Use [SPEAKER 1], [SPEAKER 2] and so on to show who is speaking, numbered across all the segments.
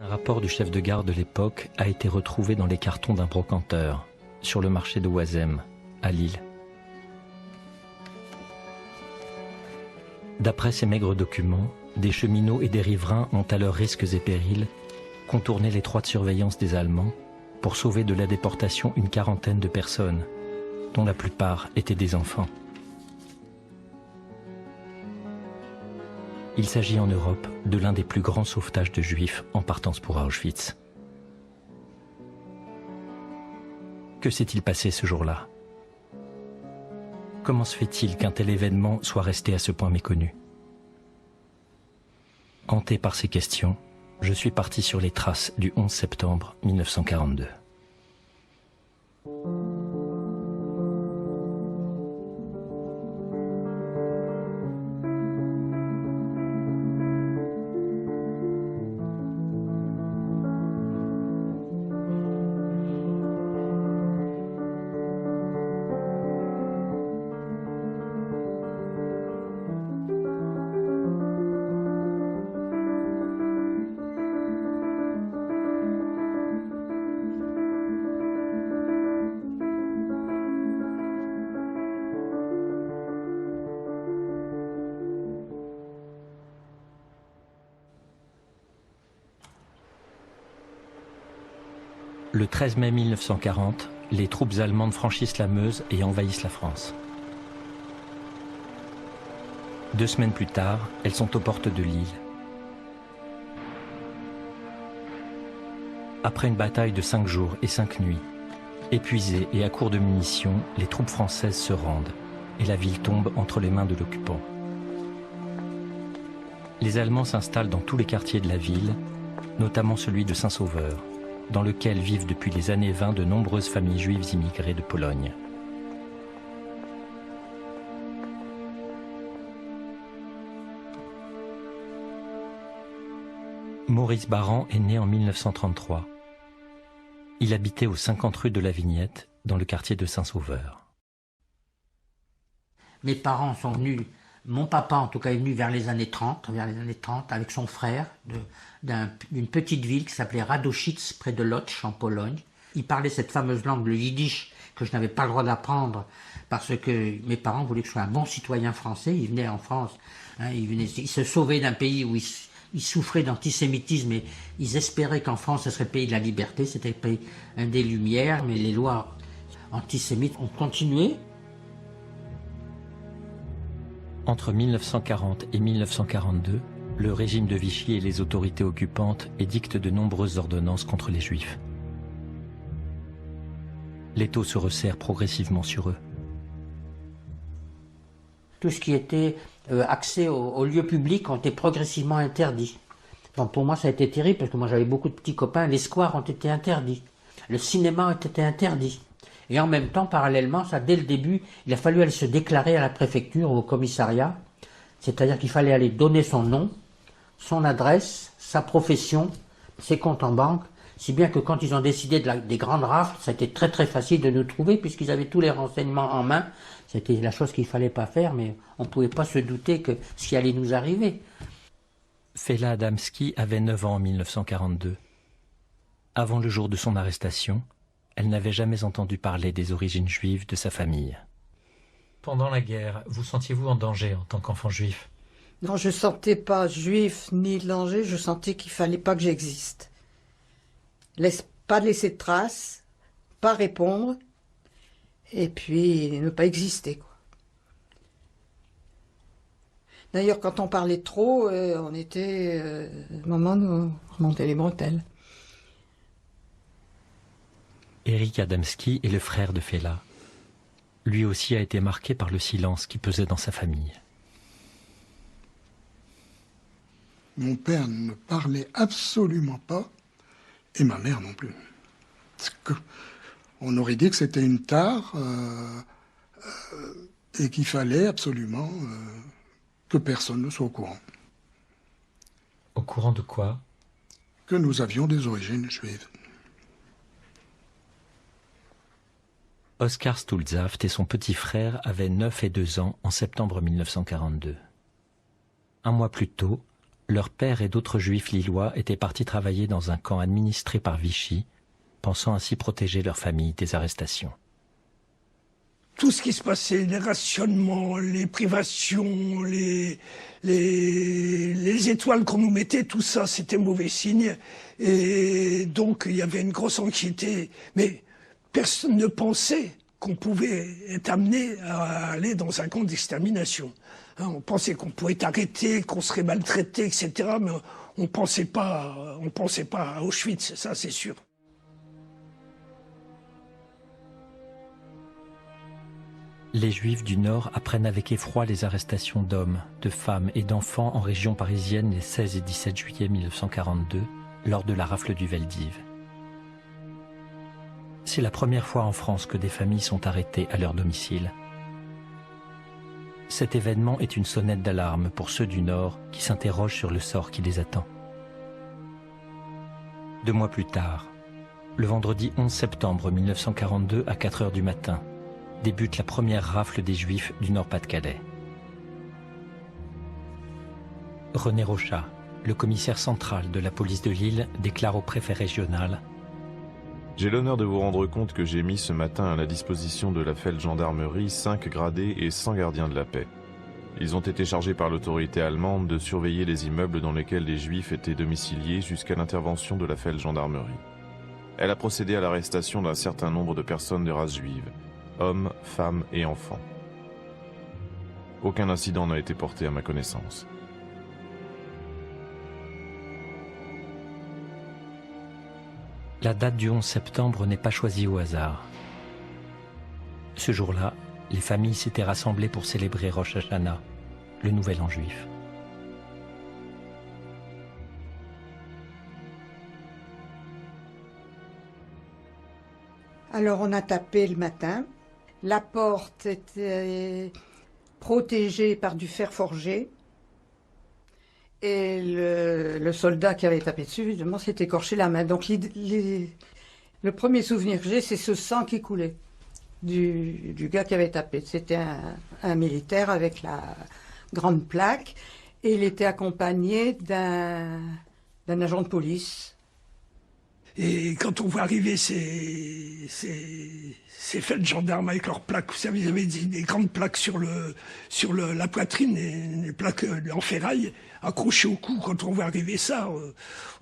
[SPEAKER 1] Un rapport du chef de gare de l'époque a été retrouvé dans les cartons d'un brocanteur, sur le marché de Oisem, à Lille. D'après ces maigres documents, des cheminots et des riverains ont à leurs risques et périls contourné l'étroite surveillance des Allemands pour sauver de la déportation une quarantaine de personnes, dont la plupart étaient des enfants. Il s'agit en Europe de l'un des plus grands sauvetages de Juifs en partance pour Auschwitz. Que s'est-il passé ce jour-là? Comment se fait-il qu'un tel événement soit resté à ce point méconnu? Hanté par ces questions, je suis parti sur les traces du 11 septembre 1942. Le 13 mai 1940, les troupes allemandes franchissent la Meuse et envahissent la France. 2 semaines plus tard, elles sont aux portes de Lille. Après une bataille de 5 jours et 5 nuits, épuisées et à court de munitions, les troupes françaises se rendent et la ville tombe entre les mains de l'occupant. Les Allemands s'installent dans tous les quartiers de la ville, notamment celui de Saint-Sauveur, dans lequel vivent depuis les années 20 de nombreuses familles juives immigrées de Pologne. Maurice Baran est né en 1933. Il habitait aux 50 rue de la Vignette, dans le quartier de Saint-Sauveur.
[SPEAKER 2] Mes parents sont venus, mon papa en tout cas est venu vers les années 30, avec son frère, d'une petite ville qui s'appelait Radoschitz, près de Łódź, en Pologne. Il parlait cette fameuse langue, le yiddish, que je n'avais pas le droit d'apprendre parce que mes parents voulaient que je sois un bon citoyen français. Ils venaient en France, ils se sauvaient d'un pays où ils souffraient d'antisémitisme et ils espéraient qu'en France ce serait le pays de la liberté, c'était le pays des Lumières, mais les lois antisémites ont continué.
[SPEAKER 1] Entre 1940 et 1942, le régime de Vichy et les autorités occupantes édictent de nombreuses ordonnances contre les Juifs. L'étau se resserre progressivement sur eux.
[SPEAKER 2] Tout ce qui était accès aux lieux publics ont été progressivement interdits. Donc pour moi ça a été terrible parce que moi j'avais beaucoup de petits copains, les squares ont été interdits, le cinéma a été interdit. Et en même temps, parallèlement, ça, dès le début, il a fallu aller se déclarer à la préfecture ou au commissariat. C'est-à-dire qu'il fallait aller donner son nom, son adresse, sa profession, ses comptes en banque. Si bien que quand ils ont décidé des grandes rafles, ça a été très très facile de nous trouver puisqu'ils avaient tous les renseignements en main. C'était la chose qu'il ne fallait pas faire, mais on ne pouvait pas se douter que ce qui allait nous arriver.
[SPEAKER 1] Fela Adamski avait 9 ans en 1942. Avant le jour de son arrestation, elle n'avait jamais entendu parler des origines juives de sa famille. Pendant la guerre, vous sentiez-vous en danger en tant qu'enfant juif?
[SPEAKER 3] Non, je ne sentais pas juif ni danger, je sentais qu'il ne fallait pas que j'existe. Pas laisser de traces, pas répondre, et puis ne pas exister, quoi. D'ailleurs, quand on parlait trop, on était... maman nous remontait les bretelles.
[SPEAKER 1] Éric Adamski est le frère de Fela. Lui aussi a été marqué par le silence qui pesait dans sa famille.
[SPEAKER 4] Mon père ne parlait absolument pas, et ma mère non plus. On aurait dit que c'était une tare et qu'il fallait absolument que personne ne soit au courant.
[SPEAKER 1] Au courant de quoi?
[SPEAKER 4] Que nous avions des origines juives.
[SPEAKER 1] Oskar Stulzaft et son petit frère avaient 9 et 2 ans en septembre 1942. Un mois plus tôt, leur père et d'autres juifs lillois étaient partis travailler dans un camp administré par Vichy, pensant ainsi protéger leur famille des arrestations.
[SPEAKER 5] Tout ce qui se passait, les rationnements, les privations, les étoiles qu'on nous mettait, tout ça, c'était mauvais signe. Et donc, il y avait une grosse anxiété. Mais personne ne pensait qu'on pouvait être amené à aller dans un camp d'extermination. Hein, on pensait qu'on pouvait être arrêté, qu'on serait maltraité, etc. Mais on pensait pas à Auschwitz, ça c'est sûr.
[SPEAKER 1] Les Juifs du Nord apprennent avec effroi les arrestations d'hommes, de femmes et d'enfants en région parisienne les 16 et 17 juillet 1942, lors de la rafle du Veldiv. C'est la première fois en France que des familles sont arrêtées à leur domicile. Cet événement est une sonnette d'alarme pour ceux du Nord qui s'interrogent sur le sort qui les attend. 2 mois plus tard, le vendredi 11 septembre 1942 à 4 heures du matin, débute la première rafle des Juifs du Nord-Pas-de-Calais. René Rochat, le commissaire central de la police de Lille, déclare au préfet régional:
[SPEAKER 6] J'ai l'honneur de vous rendre compte que j'ai mis ce matin à la disposition de la Feldgendarmerie 5 gradés et 100 gardiens de la paix. Ils ont été chargés par l'autorité allemande de surveiller les immeubles dans lesquels les Juifs étaient domiciliés jusqu'à l'intervention de la Feldgendarmerie. Elle a procédé à l'arrestation d'un certain nombre de personnes de race juive, hommes, femmes et enfants. Aucun incident n'a été porté à ma connaissance.
[SPEAKER 1] La date du 11 septembre n'est pas choisie au hasard. Ce jour-là, les familles s'étaient rassemblées pour célébrer Rosh Hashanah, le Nouvel An juif.
[SPEAKER 3] Alors on a tapé le matin. La porte était protégée par du fer forgé. Et le soldat qui avait tapé dessus, évidemment, s'est écorché la main. Donc le premier souvenir que j'ai, c'est ce sang qui coulait du gars qui avait tapé. C'était un militaire avec la grande plaque. Et il était accompagné d'un agent de police.
[SPEAKER 5] Et quand on voit arriver ces feldgendarmes avec leurs plaques, vous savez, ils avaient des grandes plaques sur la poitrine, des plaques en ferraille accrochées au cou. Quand on voit arriver ça,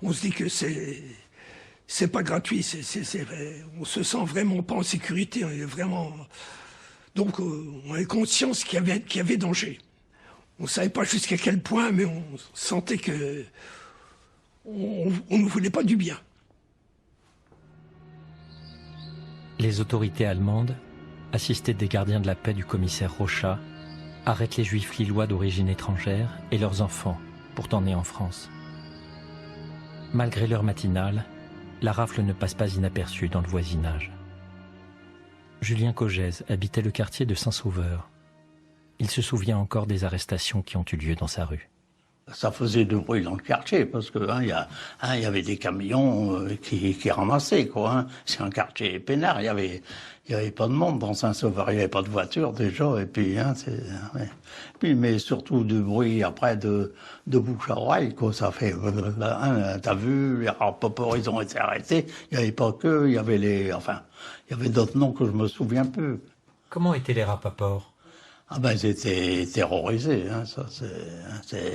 [SPEAKER 5] on se dit que c'est pas gratuit. On se sent vraiment pas en sécurité. On est vraiment. Donc, on a conscience qu'il y avait danger. On savait pas jusqu'à quel point, mais on sentait que on ne voulait pas du bien.
[SPEAKER 1] Les autorités allemandes, assistées des gardiens de la paix du commissaire Rochat, arrêtent les Juifs lillois d'origine étrangère et leurs enfants, pourtant nés en France. Malgré l'heure matinale, la rafle ne passe pas inaperçue dans le voisinage. Julien Cogez habitait le quartier de Saint-Sauveur. Il se souvient encore des arrestations qui ont eu lieu dans sa rue.
[SPEAKER 7] Ça faisait du bruit dans le quartier, parce que y avait des camions qui ramassaient, quoi. Hein. C'est un quartier peinard, il y avait pas de monde dans Saint-Sauveur, il n'y avait pas de voiture déjà, et puis, ouais. Puis, mais surtout du bruit après de bouche à oreille, quoi. Ça fait, t'as vu, les rapports, ils ont été arrêtés. Il n'y avait pas que, il y avait il y avait d'autres noms que je me souviens plus.
[SPEAKER 1] Comment étaient les rapports?
[SPEAKER 7] Ah ben, ils étaient terrorisés, hein,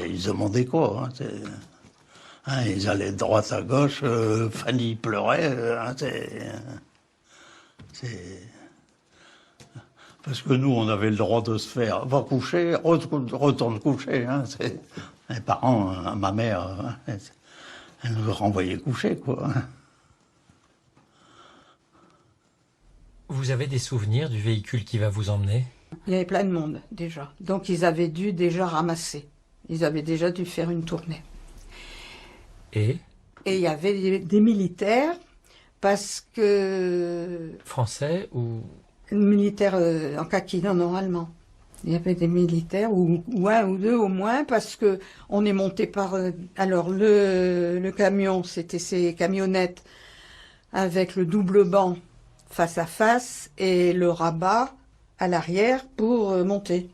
[SPEAKER 7] ils demandaient quoi, ils allaient de droite à gauche, Fanny pleurait, parce que nous, on avait le droit de se faire, va coucher, retourne coucher, les parents, ma mère, elle nous renvoyait coucher, quoi.
[SPEAKER 1] Vous avez des souvenirs du véhicule qui va vous emmener?
[SPEAKER 3] Il y avait plein de monde, déjà. Donc, ils avaient dû déjà ramasser. Ils avaient déjà dû faire une tournée.
[SPEAKER 1] Et
[SPEAKER 3] il y avait des militaires, parce que...
[SPEAKER 1] Français ou...
[SPEAKER 3] Militaires en kaki, non, allemands. Il y avait des militaires, ou un ou deux au moins, parce que on est monté par... alors, le camion, c'était ces camionnettes avec le double banc face à face, et le rabat à l'arrière pour monter.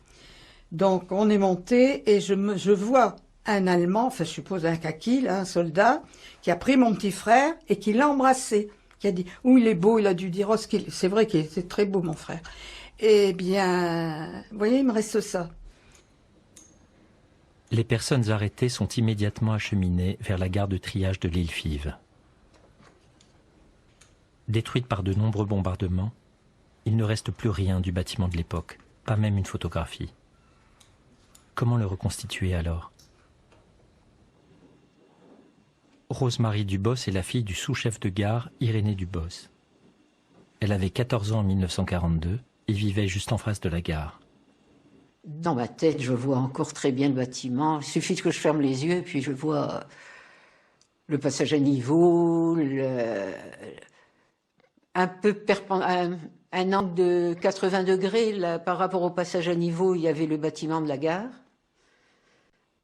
[SPEAKER 3] Donc on est monté et je vois un Allemand, enfin je suppose un kaki, là, un soldat, qui a pris mon petit frère et qui l'a embrassé. Qui a dit, oh il est beau, il a dû dire, oh c'est vrai qu'il était très beau mon frère. Eh bien, vous voyez, il me reste ça.
[SPEAKER 1] Les personnes arrêtées sont immédiatement acheminées vers la gare de triage de l'île Fives. Détruite par de nombreux bombardements, il ne reste plus rien du bâtiment de l'époque, pas même une photographie. Comment le reconstituer alors? Rose-Marie Dubos est la fille du sous-chef de gare Irénée Dubos. Elle avait 14 ans en 1942 et vivait juste en face de la gare.
[SPEAKER 8] Dans ma tête, je vois encore très bien le bâtiment. Il suffit que je ferme les yeux et puis je vois le passage à niveau, un angle de 80 degrés. Là, par rapport au passage à niveau, il y avait le bâtiment de la gare.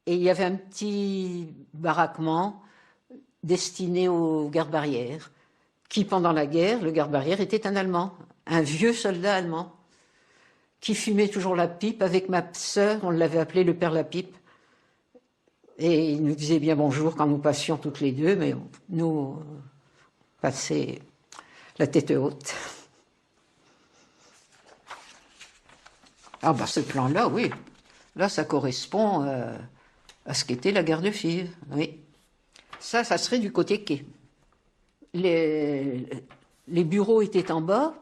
[SPEAKER 8] Et il y avait un petit baraquement destiné aux gardes-barrières, qui, pendant la guerre, le garde-barrière était un Allemand, un vieux soldat allemand, qui fumait toujours la pipe avec ma sœur, on l'avait appelé le père la pipe. Et il nous disait bien bonjour quand nous passions toutes les deux, mais nous, on passait la tête haute. Ah bah ce plan-là, oui. Là, ça correspond à ce qu'était la gare de Fives, oui. Ça serait du côté quai. Les bureaux étaient en bas.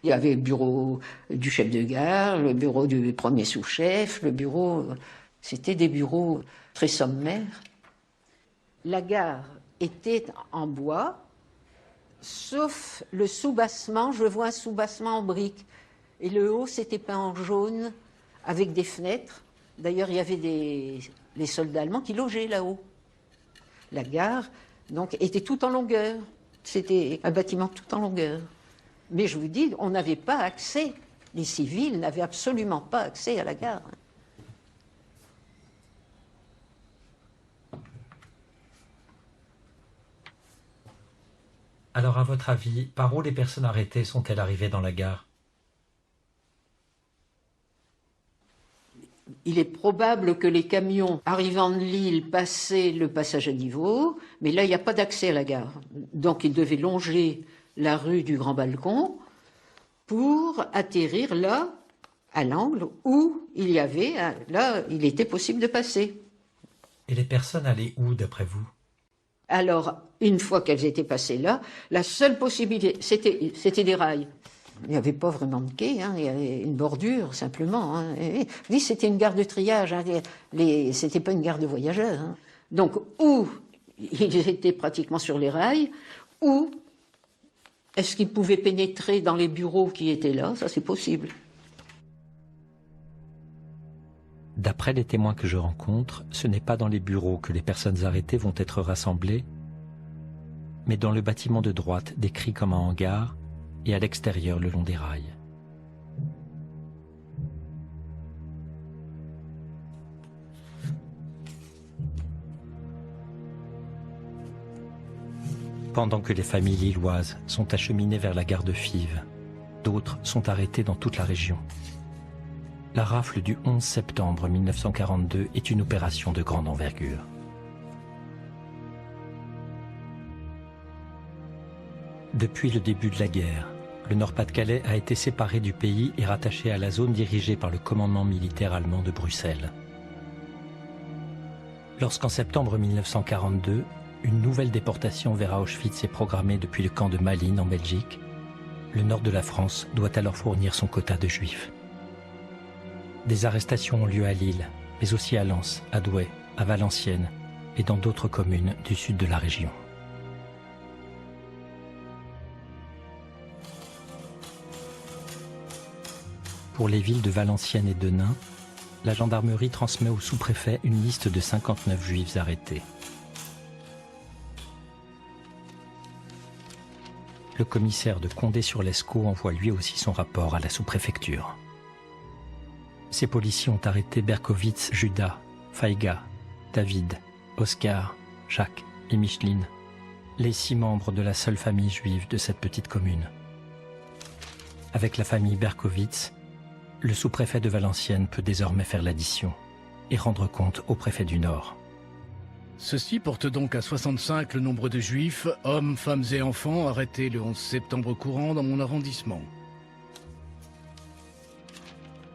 [SPEAKER 8] Il y avait le bureau du chef de gare, le bureau du premier sous-chef, le bureau... C'était des bureaux très sommaires. La gare était en bois, sauf le soubassement. Je vois un soubassement en briques. Et le haut, c'était peint en jaune, avec des fenêtres. D'ailleurs, il y avait les soldats allemands qui logeaient là-haut. La gare, donc, était tout en longueur. C'était un bâtiment tout en longueur. Mais je vous dis, on n'avait pas accès, les civils n'avaient absolument pas accès à la gare.
[SPEAKER 1] Alors, à votre avis, par où les personnes arrêtées sont-elles arrivées dans la gare?
[SPEAKER 8] Il est probable que les camions arrivant de Lille passaient le passage à niveau, mais là, il n'y a pas d'accès à la gare. Donc, ils devaient longer la rue du Grand Balcon pour atterrir là, à l'angle où il y avait, là, il était possible de passer.
[SPEAKER 1] Et les personnes allaient où, d'après vous?
[SPEAKER 8] Alors, une fois qu'elles étaient passées là, la seule possibilité, c'était des rails. Il n'y avait pas vraiment de quai, hein, il y avait une bordure, simplement. Hein. Oui, c'était une gare de triage, hein, c'était pas une gare de voyageurs. Hein. Donc, ou ils étaient pratiquement sur les rails, ou est-ce qu'ils pouvaient pénétrer dans les bureaux qui étaient là? Ça, c'est possible.
[SPEAKER 1] D'après les témoins que je rencontre, ce n'est pas dans les bureaux que les personnes arrêtées vont être rassemblées, mais dans le bâtiment de droite décrit comme un hangar et à l'extérieur le long des rails. Pendant que les familles lilloises sont acheminées vers la gare de Fives, d'autres sont arrêtées dans toute la région. La rafle du 11 septembre 1942 est une opération de grande envergure. Depuis le début de la guerre, le Nord-Pas-de-Calais a été séparé du pays et rattaché à la zone dirigée par le commandement militaire allemand de Bruxelles. Lorsqu'en septembre 1942, une nouvelle déportation vers Auschwitz est programmée depuis le camp de Malines en Belgique, le nord de la France doit alors fournir son quota de juifs. Des arrestations ont lieu à Lille, mais aussi à Lens, à Douai, à Valenciennes et dans d'autres communes du sud de la région. Pour les villes de Valenciennes et de Nain, la gendarmerie transmet au sous-préfet une liste de 59 juifs arrêtés. Le commissaire de Condé-sur-Lescaut envoie lui aussi son rapport à la sous-préfecture. Ces policiers ont arrêté Berkowitz, Judas, Faiga, David, Oscar, Jacques et Micheline, les 6 membres de la seule famille juive de cette petite commune. Avec la famille Berkowitz, le sous-préfet de Valenciennes peut désormais faire l'addition et rendre compte au préfet du Nord.
[SPEAKER 9] Ceci porte donc à 65 le nombre de juifs, hommes, femmes et enfants, arrêtés le 11 septembre courant dans mon arrondissement.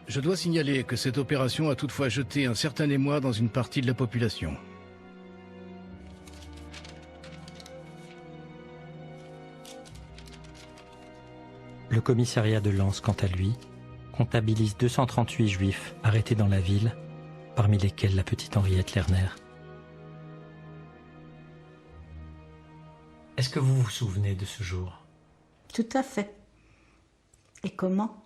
[SPEAKER 9] Je dois signaler que cette opération a toutefois jeté un certain émoi dans une partie de la population.
[SPEAKER 1] Le commissariat de Lens, quant à lui, comptabilise 238 juifs arrêtés dans la ville, parmi lesquels la petite Henriette Lerner. Est-ce que vous vous souvenez de ce jour?
[SPEAKER 10] Tout à fait. Et comment?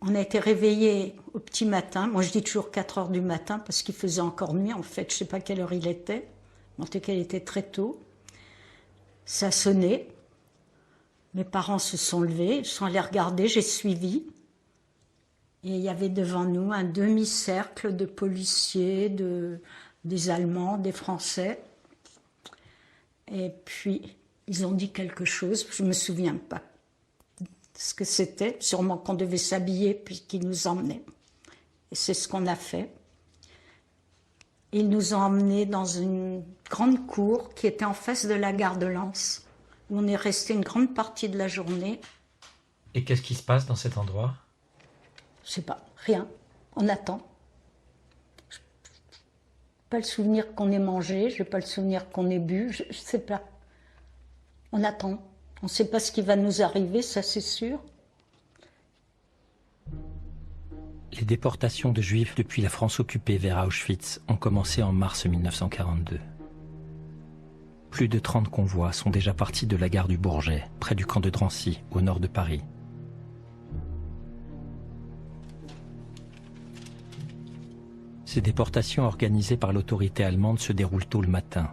[SPEAKER 10] On a été réveillés au petit matin. Moi, je dis toujours 4 heures du matin parce qu'il faisait encore nuit. En fait, je ne sais pas quelle heure il était. En tout cas, il était très tôt. Ça sonnait. Mes parents se sont levés. Ils sont allés regarder. J'ai suivi. Et il y avait devant nous un demi-cercle de policiers, des Allemands, des Français. Et puis, ils ont dit quelque chose. Je ne me souviens pas ce que c'était, sûrement qu'on devait s'habiller puis qu'ils nous emmenaient. Et c'est ce qu'on a fait. Ils nous ont emmenés dans une grande cour qui était en face de la gare de Lens, où on est resté une grande partie de la journée.
[SPEAKER 1] Et qu'est-ce qui se passe dans cet endroit?
[SPEAKER 10] Je sais pas, rien. On attend. Je n'ai pas le souvenir qu'on ait mangé, je n'ai pas le souvenir qu'on ait bu, je sais pas. On attend. On ne sait pas ce qui va nous arriver, ça c'est sûr.
[SPEAKER 1] Les déportations de Juifs depuis la France occupée vers Auschwitz ont commencé en mars 1942. Plus de 30 convois sont déjà partis de la gare du Bourget, près du camp de Drancy, au nord de Paris. Ces déportations organisées par l'autorité allemande se déroulent tôt le matin,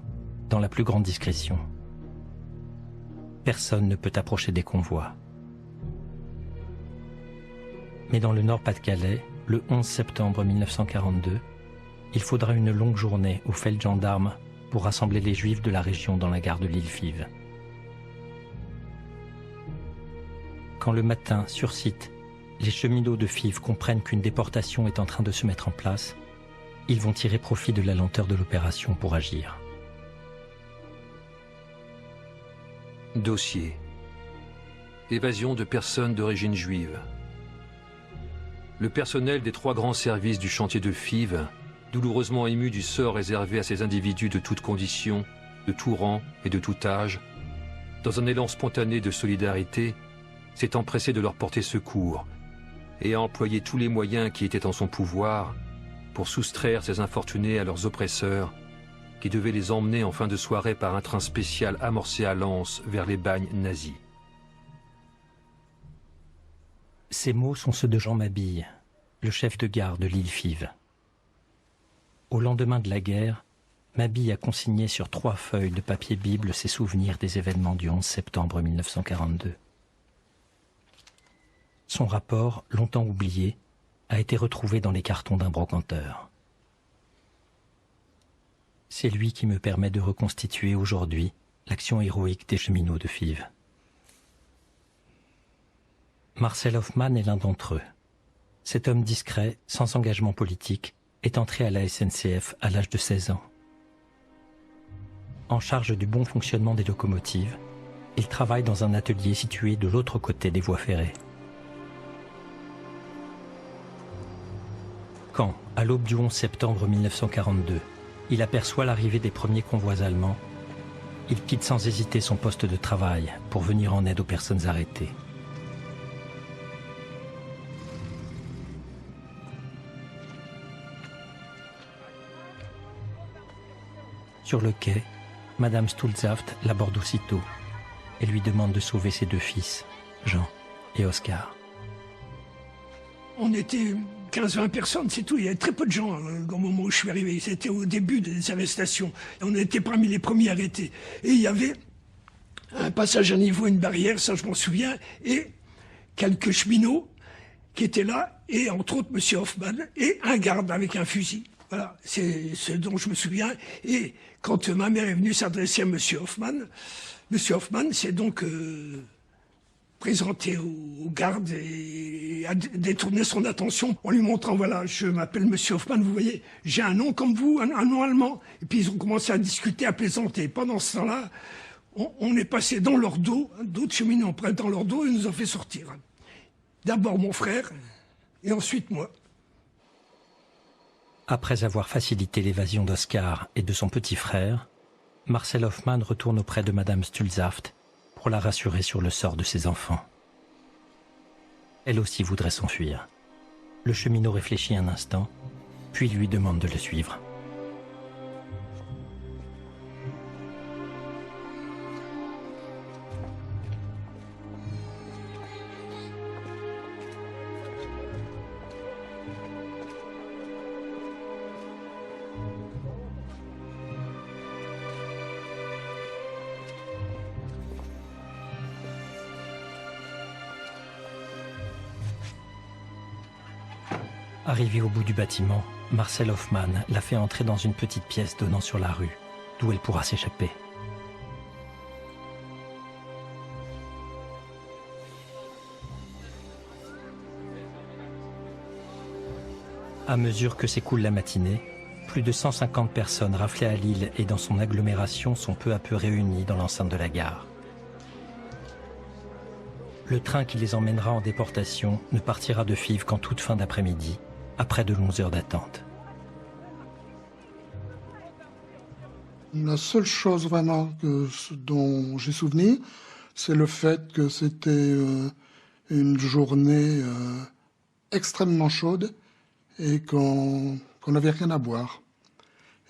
[SPEAKER 1] dans la plus grande discrétion. Personne ne peut approcher des convois. Mais dans le Nord-Pas-de-Calais, le 11 septembre 1942, il faudra une longue journée aux feldgendarmes pour rassembler les Juifs de la région dans la gare de Lille-Fives. Quand le matin, sur site, les cheminots de Fives comprennent qu'une déportation est en train de se mettre en place, ils vont tirer profit de la lenteur de l'opération pour agir.
[SPEAKER 11] Dossier. Évasion de personnes d'origine juive. Le personnel des 3 grands services du chantier de Fives, douloureusement ému du sort réservé à ces individus de toutes conditions, de tout rang et de tout âge, dans un élan spontané de solidarité, s'est empressé de leur porter secours et a employé tous les moyens qui étaient en son pouvoir pour soustraire ces infortunés à leurs oppresseurs qui devaient les emmener en fin de soirée par un train spécial amorcé à Lens vers les bagnes nazis.
[SPEAKER 1] Ces mots sont ceux de Jean Mabille, le chef de gare de Lille-Fives. Au lendemain de la guerre, Mabille a consigné sur 3 feuilles de papier Bible ses souvenirs des événements du 11 septembre 1942. Son rapport, longtemps oublié, a été retrouvé dans les cartons d'un brocanteur. C'est lui qui me permet de reconstituer aujourd'hui l'action héroïque des cheminots de Fives. Marcel Hoffmann est l'un d'entre eux. Cet homme discret, sans engagement politique, est entré à la SNCF à l'âge de 16 ans. En charge du bon fonctionnement des locomotives, il travaille dans un atelier situé de l'autre côté des voies ferrées. Quand, à l'aube du 11 septembre 1942, il aperçoit l'arrivée des premiers convois allemands, il quitte sans hésiter son poste de travail pour venir en aide aux personnes arrêtées. Sur le quai, Madame Stulzaft l'aborde aussitôt et lui demande de sauver ses 2 fils, Jean et Oscar.
[SPEAKER 5] On était 15-20 personnes, c'est tout. Il y avait très peu de gens au moment où je suis arrivé. C'était au début des arrestations. On était parmi les premiers arrêtés. Et il y avait un passage à niveau, une barrière, ça je m'en souviens, et quelques cheminots qui étaient là, et entre autres M. Hoffmann, et un garde avec un fusil. Voilà, c'est ce dont je me souviens. Et quand ma mère est venue s'adresser à M. Hoffmann, c'est donc présenté aux gardes et a détourné son attention en lui montrant, voilà, je m'appelle Monsieur Hoffman, vous voyez, j'ai un nom comme vous, un nom allemand. Et puis ils ont commencé à discuter, à plaisanter. Pendant ce temps-là, on est passé dans leur dos, d'autres cheminots près dans leur dos et nous ont fait sortir. D'abord mon frère et ensuite moi.
[SPEAKER 1] Après avoir facilité l'évasion d'Oscar et de son petit frère, Marcel Hoffman retourne auprès de Madame Stulzaft pour la rassurer sur le sort de ses enfants. Elle aussi voudrait s'enfuir. Le cheminot réfléchit un instant, puis lui demande de le suivre. Arrivé au bout du bâtiment, Marcel Hoffman la fait entrer dans une petite pièce donnant sur la rue, d'où elle pourra s'échapper. À mesure que s'écoule la matinée, plus de 150 personnes raflées à Lille et dans son agglomération sont peu à peu réunies dans l'enceinte de la gare. Le train qui les emmènera en déportation ne partira de Fives qu'en toute fin d'après-midi, après de longues heures d'attente.
[SPEAKER 4] La seule chose vraiment dont j'ai souvenir, c'est le fait que c'était une journée extrêmement chaude et qu'on n'avait rien à boire.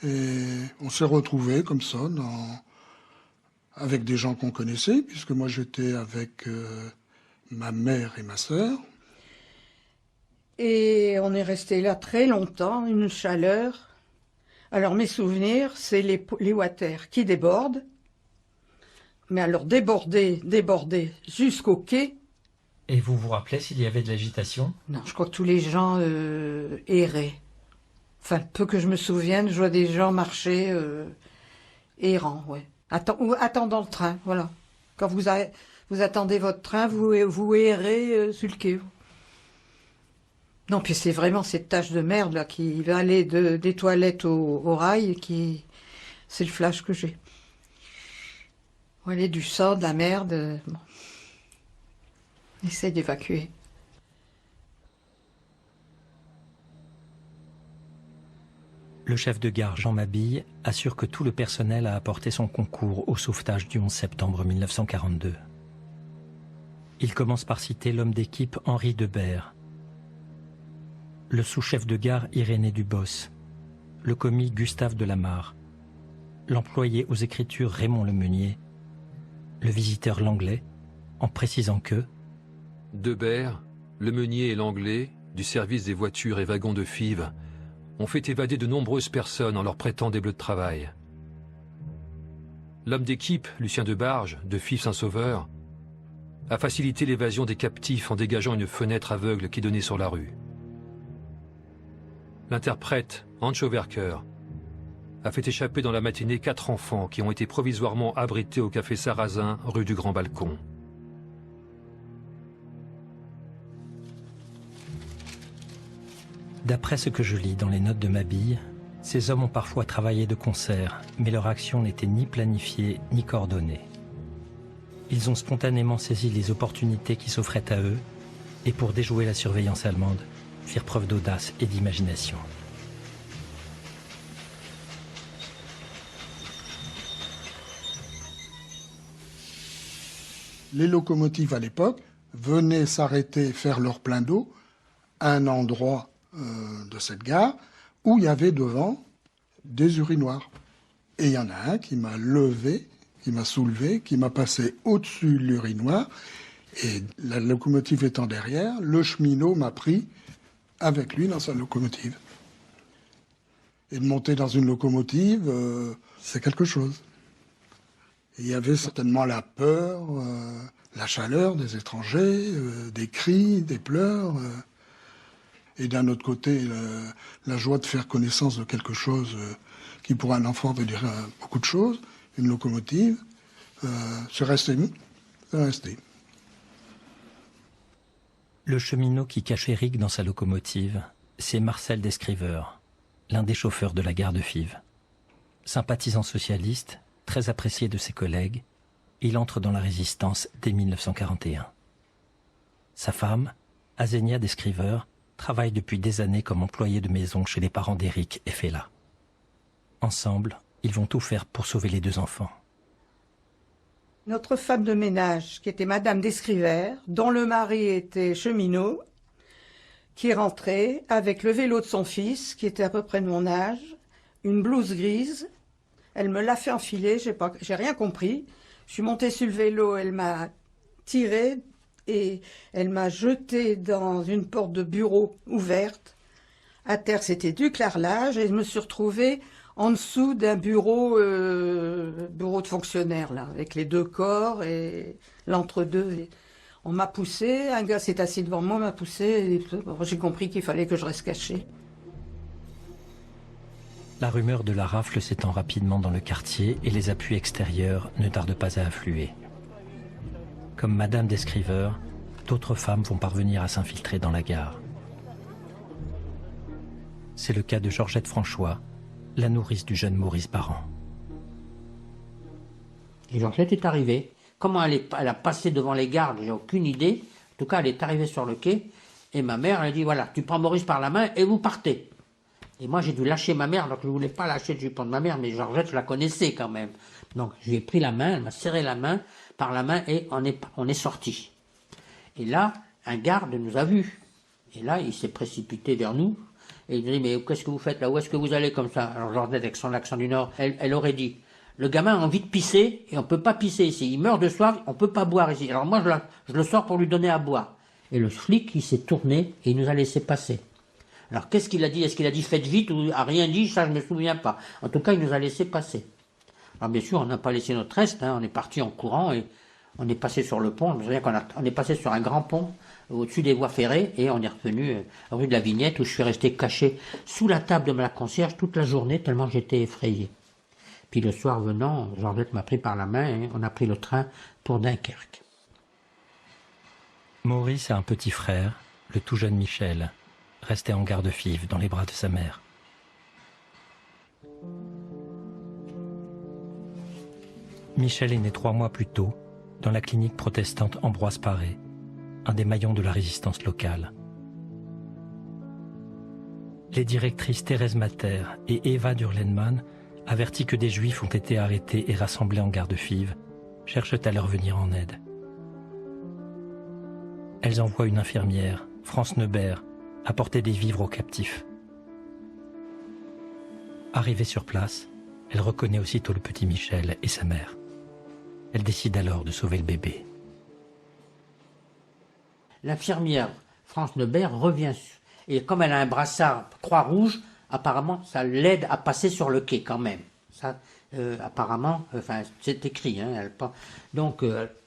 [SPEAKER 4] Et on s'est retrouvés comme ça, avec des gens qu'on connaissait, puisque moi j'étais avec ma mère et ma sœur.
[SPEAKER 3] Et on est resté là très longtemps, une chaleur. Alors mes souvenirs, c'est les water qui débordent. Mais alors déborder jusqu'au quai.
[SPEAKER 1] Et vous vous rappelez s'il y avait de l'agitation?
[SPEAKER 3] Non, je crois que tous les gens erraient. Enfin, peu que je me souvienne, je vois des gens marcher errants, ouais. Attendant le train, voilà. Quand vous attendez votre train, vous errez sur le quai. Non, puis c'est vraiment cette tache de merde là qui va aller des toilettes au rail, c'est le flash que j'ai. Voilà, du sang, de la merde. Bon. Essaye d'évacuer.
[SPEAKER 1] Le chef de gare Jean Mabille assure que tout le personnel a apporté son concours au sauvetage du 11 septembre 1942. Il commence par citer l'homme d'équipe Henri Debert, le sous-chef de gare Irénée Dubos, le commis Gustave Delamarre, l'employé aux écritures Raymond Lemeunier, le visiteur Langlais, en précisant que
[SPEAKER 11] Debert, Lemeunier et Langlais, du service des voitures et wagons de Fives, ont fait évader de nombreuses personnes en leur prêtant des bleus de travail. L'homme d'équipe, Lucien Debarge, de Fives-Saint-Sauveur, a facilité l'évasion des captifs en dégageant une fenêtre aveugle qui donnait sur la rue. L'interprète, Hans Schauwerker, a fait échapper dans la matinée 4 enfants qui ont été provisoirement abrités au café Sarrazin, rue du Grand Balcon.
[SPEAKER 1] D'après ce que je lis dans les notes de Mabille, ces hommes ont parfois travaillé de concert, mais leur action n'était ni planifiée ni coordonnée. Ils ont spontanément saisi les opportunités qui s'offraient à eux, et pour déjouer la surveillance allemande, firent preuve d'audace et d'imagination.
[SPEAKER 4] Les locomotives à l'époque venaient s'arrêter, faire leur plein d'eau à un endroit de cette gare où il y avait devant des urinoirs. Et il y en a un qui m'a levé, qui m'a soulevé, qui m'a passé au-dessus de l'urinoir. Et la locomotive étant derrière, le cheminot m'a pris avec lui dans sa locomotive. Et de monter dans une locomotive, c'est quelque chose. Et il y avait certainement la peur, la chaleur des étrangers, des cris, des pleurs. Et d'un autre côté, la joie de faire connaissance de quelque chose qui pour un enfant veut dire beaucoup de choses, une locomotive, c'est resté. C'est resté.
[SPEAKER 1] Le cheminot qui cache Éric dans sa locomotive, c'est Marcel Descriveur, l'un des chauffeurs de la gare de Fives. Sympathisant socialiste, très apprécié de ses collègues, il entre dans la résistance dès 1941. Sa femme, Azénia Descriveur, travaille depuis des années comme employée de maison chez les parents d'Éric et Fela. Ensemble, ils vont tout faire pour sauver les 2 enfants.
[SPEAKER 3] Notre femme de ménage, qui était Madame Descrivère, dont le mari était cheminot, qui est rentrée avec le vélo de son fils, qui était à peu près de mon âge, une blouse grise. Elle me l'a fait enfiler, j'ai rien compris. Je suis montée sur le vélo, elle m'a tirée et elle m'a jetée dans une porte de bureau ouverte. À terre, c'était du carrelage et je me suis retrouvée en dessous d'un bureau de fonctionnaire, là, avec les 2 corps et l'entre-deux. Et on m'a poussé, un gars s'est assis devant moi, m'a poussé, et j'ai compris qu'il fallait que je reste cachée.
[SPEAKER 1] La rumeur de la rafle s'étend rapidement dans le quartier et les appuis extérieurs ne tardent pas à affluer. Comme Madame Descriveur, d'autres femmes vont parvenir à s'infiltrer dans la gare. C'est le cas de Georgette François, la nourrice du jeune Maurice Parent.
[SPEAKER 2] Et Georgette est arrivée. Comment elle a passé devant les gardes, j'ai aucune idée. En tout cas, elle est arrivée sur le quai. Et ma mère, elle a dit, voilà, tu prends Maurice par la main et vous partez. Et moi, j'ai dû lâcher ma mère, donc je ne voulais pas lâcher le jupon de ma mère, mais Georgette, je la connaissais quand même. Donc, je lui ai pris la main, elle m'a serré la main, par la main, et on est sortis. Et là, un garde nous a vus. Et là, il s'est précipité vers nous. Et il me dit, mais qu'est-ce que vous faites là? Où est-ce que vous allez comme ça? Alors Georgette, avec son accent du Nord, elle aurait dit, le gamin a envie de pisser, et on ne peut pas pisser ici. Il meurt de soif, on ne peut pas boire ici. Alors moi, je le sors pour lui donner à boire. Et le flic, il s'est tourné, et il nous a laissé passer. Alors qu'est-ce qu'il a dit? Est-ce qu'il a dit faites vite ou a rien dit? Ça, je ne me souviens pas. En tout cas, il nous a laissé passer. Alors bien sûr, on n'a pas laissé notre reste, hein. On est parti en courant et on est passé sur le pont. Je me souviens qu'on est passé sur un grand pont au-dessus des voies ferrées et on est revenu rue de la Vignette où je suis resté caché sous la table de ma concierge toute la journée tellement j'étais effrayé. Puis le soir venant, Georgette m'a pris par la main et on a pris le train pour Dunkerque.
[SPEAKER 1] Maurice a un petit frère, le tout jeune Michel, resté en gare de Fives dans les bras de sa mère. Michel est né 3 mois plus tôt dans la clinique protestante Ambroise Paré, un des maillons de la résistance locale. Les directrices Thérèse Mater et Eva Durlenman, averties que des Juifs ont été arrêtés et rassemblés en gare de Fives, cherchent à leur venir en aide. Elles envoient une infirmière, France Neubert, apporter des vivres aux captifs. Arrivée sur place, elle reconnaît aussitôt le petit Michel et sa mère. Elle décide alors de sauver le bébé.
[SPEAKER 2] L'infirmière France Neubert revient et comme elle a un brassard Croix-Rouge, apparemment ça l'aide à passer sur le quai quand même. Ça, apparemment, enfin c'est écrit. Hein, donc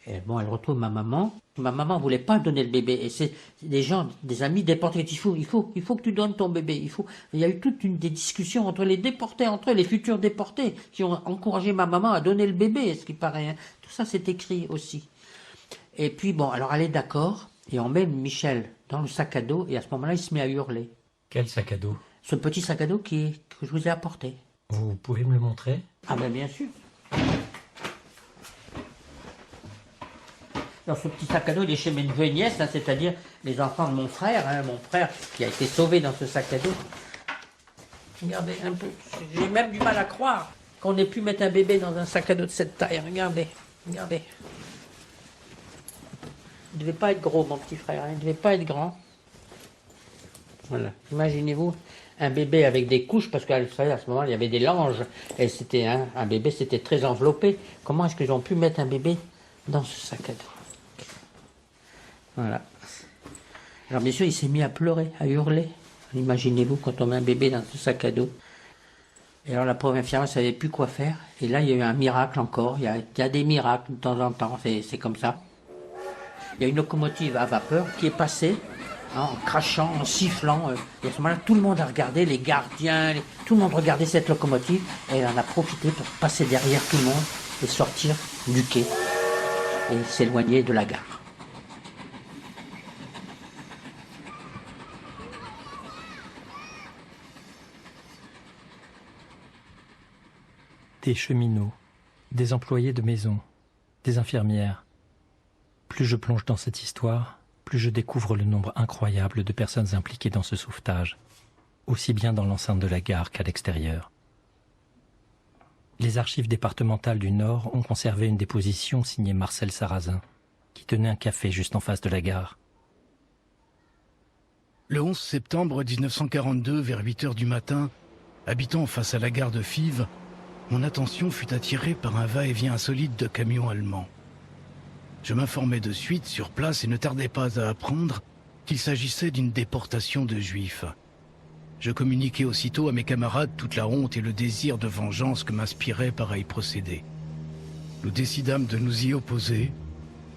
[SPEAKER 2] elle retrouve ma maman. Ma maman voulait pas donner le bébé et c'est des gens, des amis déportés qui disent il faut que tu donnes ton bébé. Il y a eu toute des discussions entre les déportés, entre eux, les futurs déportés qui ont encouragé ma maman à donner le bébé, ce qui paraît. Hein. Tout ça c'est écrit aussi. Et puis bon, alors elle est d'accord et on met Michel dans le sac à dos et à ce moment-là il se met à hurler.
[SPEAKER 1] Quel sac à dos?
[SPEAKER 2] Ce petit sac à dos que je vous ai apporté.
[SPEAKER 1] Vous pouvez me le montrer?
[SPEAKER 2] Ah ben bien sûr. Dans ce petit sac à dos, il est chez mes neveux et nièces, hein, c'est-à-dire les enfants de mon frère qui a été sauvé dans ce sac à dos. Regardez un peu, j'ai même du mal à croire qu'on ait pu mettre un bébé dans un sac à dos de cette taille. Regardez. Il ne devait pas être gros, mon petit frère, hein, il ne devait pas être grand. Voilà, imaginez-vous un bébé avec des couches, parce qu'à ce moment il y avait des langes, et c'était un bébé, c'était très enveloppé. Comment est-ce qu'ils ont pu mettre un bébé dans ce sac à dos? Voilà. Alors bien sûr, il s'est mis à pleurer, à hurler. Imaginez-vous quand on met un bébé dans ce sac à dos. Et alors la pauvre infirmière ne savait plus quoi faire. Et là, il y a eu un miracle encore. Il y a des miracles de temps en temps, c'est comme ça. Il y a une locomotive à vapeur qui est passée en crachant, en sifflant. Et à ce moment-là, tout le monde a regardé, les gardiens, tout le monde regardait cette locomotive. Et elle en a profité pour passer derrière tout le monde et sortir du quai et s'éloigner de la gare.
[SPEAKER 1] des cheminots, des employés de maison, des infirmières. Plus je plonge dans cette histoire, plus je découvre le nombre incroyable de personnes impliquées dans ce sauvetage, aussi bien dans l'enceinte de la gare qu'à l'extérieur. Les archives départementales du Nord ont conservé une déposition signée Marcel Sarrazin, qui tenait un café juste en face de la gare.
[SPEAKER 9] Le 11 septembre 1942, vers 8 heures du matin, habitant face à la gare de Fives, mon attention fut attirée par un va-et-vient insolite de camions allemands. Je m'informai de suite sur place et ne tardai pas à apprendre qu'il s'agissait d'une déportation de Juifs. Je communiquai aussitôt à mes camarades toute la honte et le désir de vengeance que m'inspirait pareil procédé. Nous décidâmes de nous y opposer,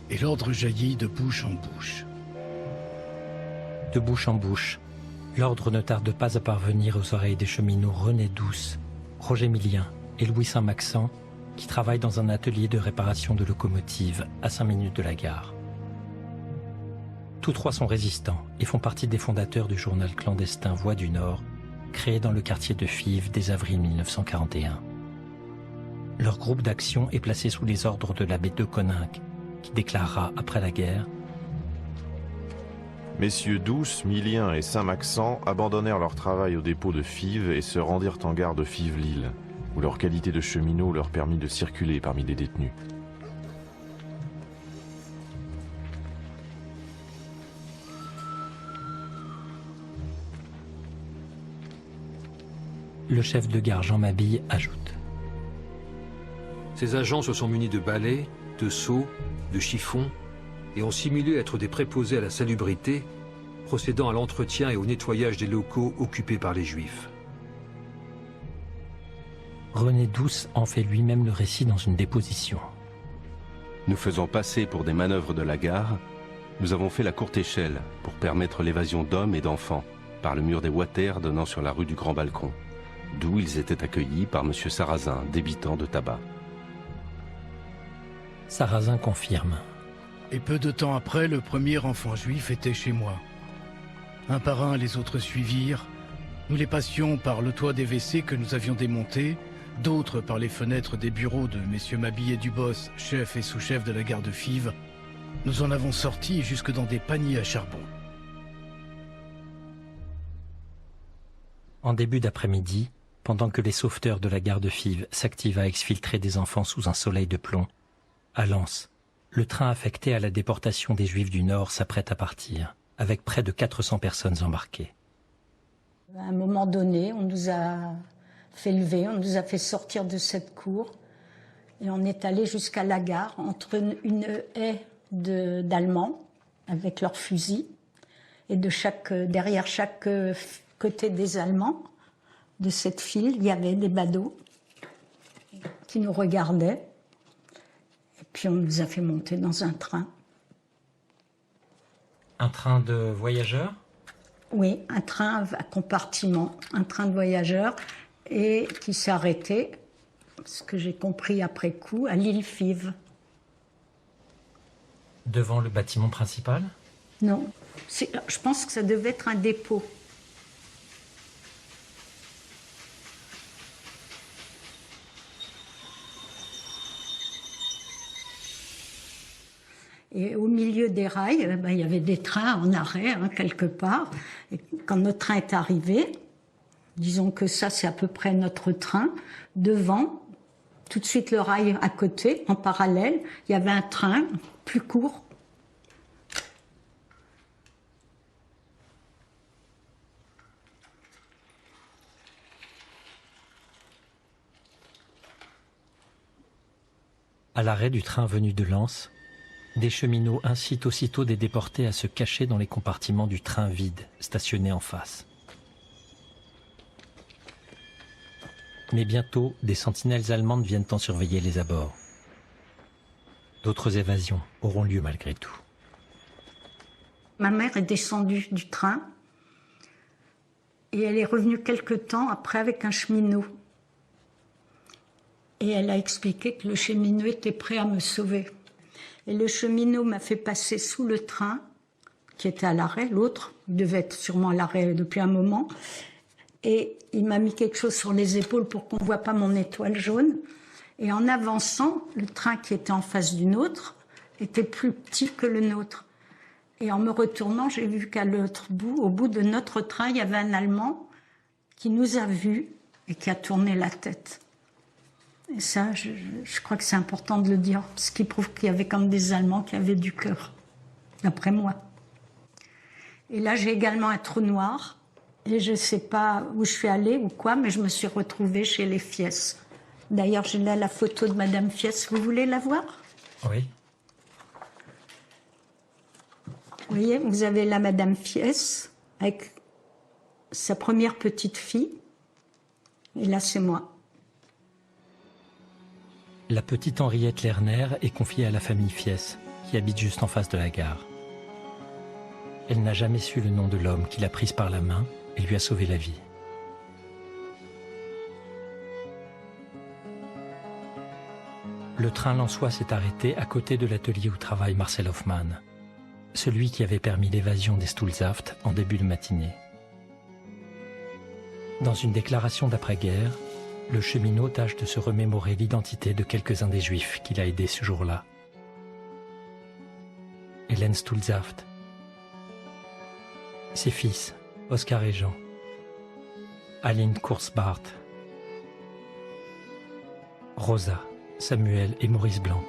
[SPEAKER 9] et l'ordre jaillit de bouche en bouche.
[SPEAKER 1] De bouche en bouche, l'ordre ne tarde pas à parvenir aux oreilles des cheminots René Douce, Roger Millien et Louis Saint-Maxent, qui travaillent dans un atelier de réparation de locomotives à 5 minutes de la gare. Tous trois sont résistants et font partie des fondateurs du journal clandestin Voix du Nord, créé dans le quartier de Fives dès avril 1941. Leur groupe d'action est placé sous les ordres de l'abbé de Coninck, qui déclarera après la guerre:
[SPEAKER 6] Messieurs Douce, Millien et Saint-Maxent abandonnèrent leur travail au dépôt de Fives et se rendirent en gare de Fives-Lille, où leur qualité de cheminot leur permit de circuler parmi les détenus.
[SPEAKER 1] Le chef de gare Jean Mabille ajoute:
[SPEAKER 11] Ces agents se sont munis de balais, de seaux, de chiffons et ont simulé être des préposés à la salubrité, procédant à l'entretien et au nettoyage des locaux occupés par les Juifs.
[SPEAKER 1] René Douce en fait lui-même le récit dans une déposition.
[SPEAKER 12] Nous faisant passer pour des manœuvres de la gare, nous avons fait la courte échelle pour permettre l'évasion d'hommes et d'enfants par le mur des Watters donnant sur la rue du Grand Balcon, d'où ils étaient accueillis par M. Sarrazin, débitant de tabac.
[SPEAKER 1] Sarrazin confirme.
[SPEAKER 9] Et peu de temps après, le premier enfant juif était chez moi. Un par un, les autres suivirent. Nous les passions par le toit des WC que nous avions démonté, d'autres par les fenêtres des bureaux de messieurs Mabille et Dubos, chef et sous-chef de la gare de Fives. Nous en avons sorti jusque dans des paniers à charbon.
[SPEAKER 1] En début d'après-midi, pendant que les sauveteurs de la gare de Fives s'activent à exfiltrer des enfants sous un soleil de plomb, à Lens, le train affecté à la déportation des Juifs du Nord s'apprête à partir, avec près de 400 personnes embarquées.
[SPEAKER 10] À un moment donné, on nous a fait lever, on nous a fait sortir de cette cour et on est allé jusqu'à la gare, entre une haie d'Allemands avec leurs fusils et derrière chaque côté des Allemands de cette file, il y avait des badauds qui nous regardaient. Et puis on nous a fait monter dans un train.
[SPEAKER 1] Un train de voyageurs?
[SPEAKER 10] Oui, un train à compartiment, un train de voyageurs, et qui s'est arrêté, ce que j'ai compris après coup, à l'île Fives.
[SPEAKER 1] Devant le bâtiment principal?
[SPEAKER 10] Non, je pense que ça devait être un dépôt. Et au milieu des rails, il y avait des trains en arrêt, quelque part. Et quand notre train est arrivé, disons que ça, c'est à peu près notre train, devant, tout de suite le rail à côté, en parallèle, il y avait un train plus court.
[SPEAKER 1] À l'arrêt du train venu de Lens, des cheminots incitent aussitôt des déportés à se cacher dans les compartiments du train vide, stationné en face. Mais bientôt, des sentinelles allemandes viennent en surveiller les abords. D'autres évasions auront lieu malgré tout.
[SPEAKER 10] Ma mère est descendue du train et elle est revenue quelque temps après avec un cheminot. Et elle a expliqué que le cheminot était prêt à me sauver. Et le cheminot m'a fait passer sous le train, qui était à l'arrêt, l'autre, il devait être sûrement à l'arrêt depuis un moment, et il m'a mis quelque chose sur les épaules pour qu'on ne voit pas mon étoile jaune. Et en avançant, le train qui était en face du nôtre était plus petit que le nôtre. Et en me retournant, j'ai vu qu'à l'autre bout, au bout de notre train, il y avait un Allemand qui nous a vus et qui a tourné la tête. Et ça, je crois que c'est important de le dire, ce qui prouve qu'il y avait comme des Allemands qui avaient du cœur, d'après moi. Et là, j'ai également un trou noir, et je ne sais pas où je suis allée ou quoi, mais je me suis retrouvée chez les Fies. D'ailleurs, j'ai là la photo de Madame Fies, vous voulez la voir?
[SPEAKER 1] Oui.
[SPEAKER 10] Vous voyez, vous avez là Madame Fies, avec sa première petite fille, et là, c'est moi.
[SPEAKER 1] La petite Henriette Lerner est confiée à la famille Fies, qui habite juste en face de la gare. Elle n'a jamais su le nom de l'homme qui l'a prise par la main et lui a sauvé la vie. Le train Lensois s'est arrêté à côté de l'atelier où travaille Marcel Hoffmann, celui qui avait permis l'évasion des Stulsaft en début de matinée. Dans une déclaration d'après-guerre, le cheminot tâche de se remémorer l'identité de quelques-uns des Juifs qu'il a aidés ce jour-là. Hélène Stulsaft, ses fils, Oscar et Jean, Aline Kurzbart, Rosa, Samuel et Maurice Blanc,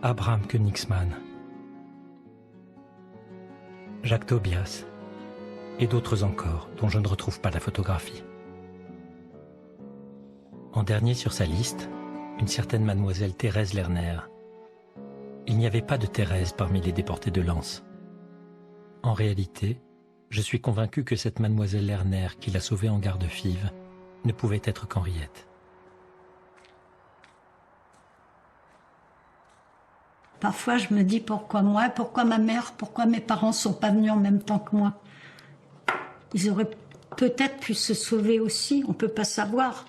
[SPEAKER 1] Abraham Königsmann, Jacques Tobias, et d'autres encore dont je ne retrouve pas la photographie. En dernier sur sa liste, une certaine mademoiselle Thérèse Lerner. Il n'y avait pas de Thérèse parmi les déportés de Lens. En réalité, je suis convaincu que cette mademoiselle Lerner qui l'a sauvée en gare de Fives ne pouvait être qu'Henriette.
[SPEAKER 10] Parfois, je me dis pourquoi moi, pourquoi ma mère, pourquoi mes parents ne sont pas venus en même temps que moi. Ils auraient peut-être pu se sauver aussi, on ne peut pas savoir.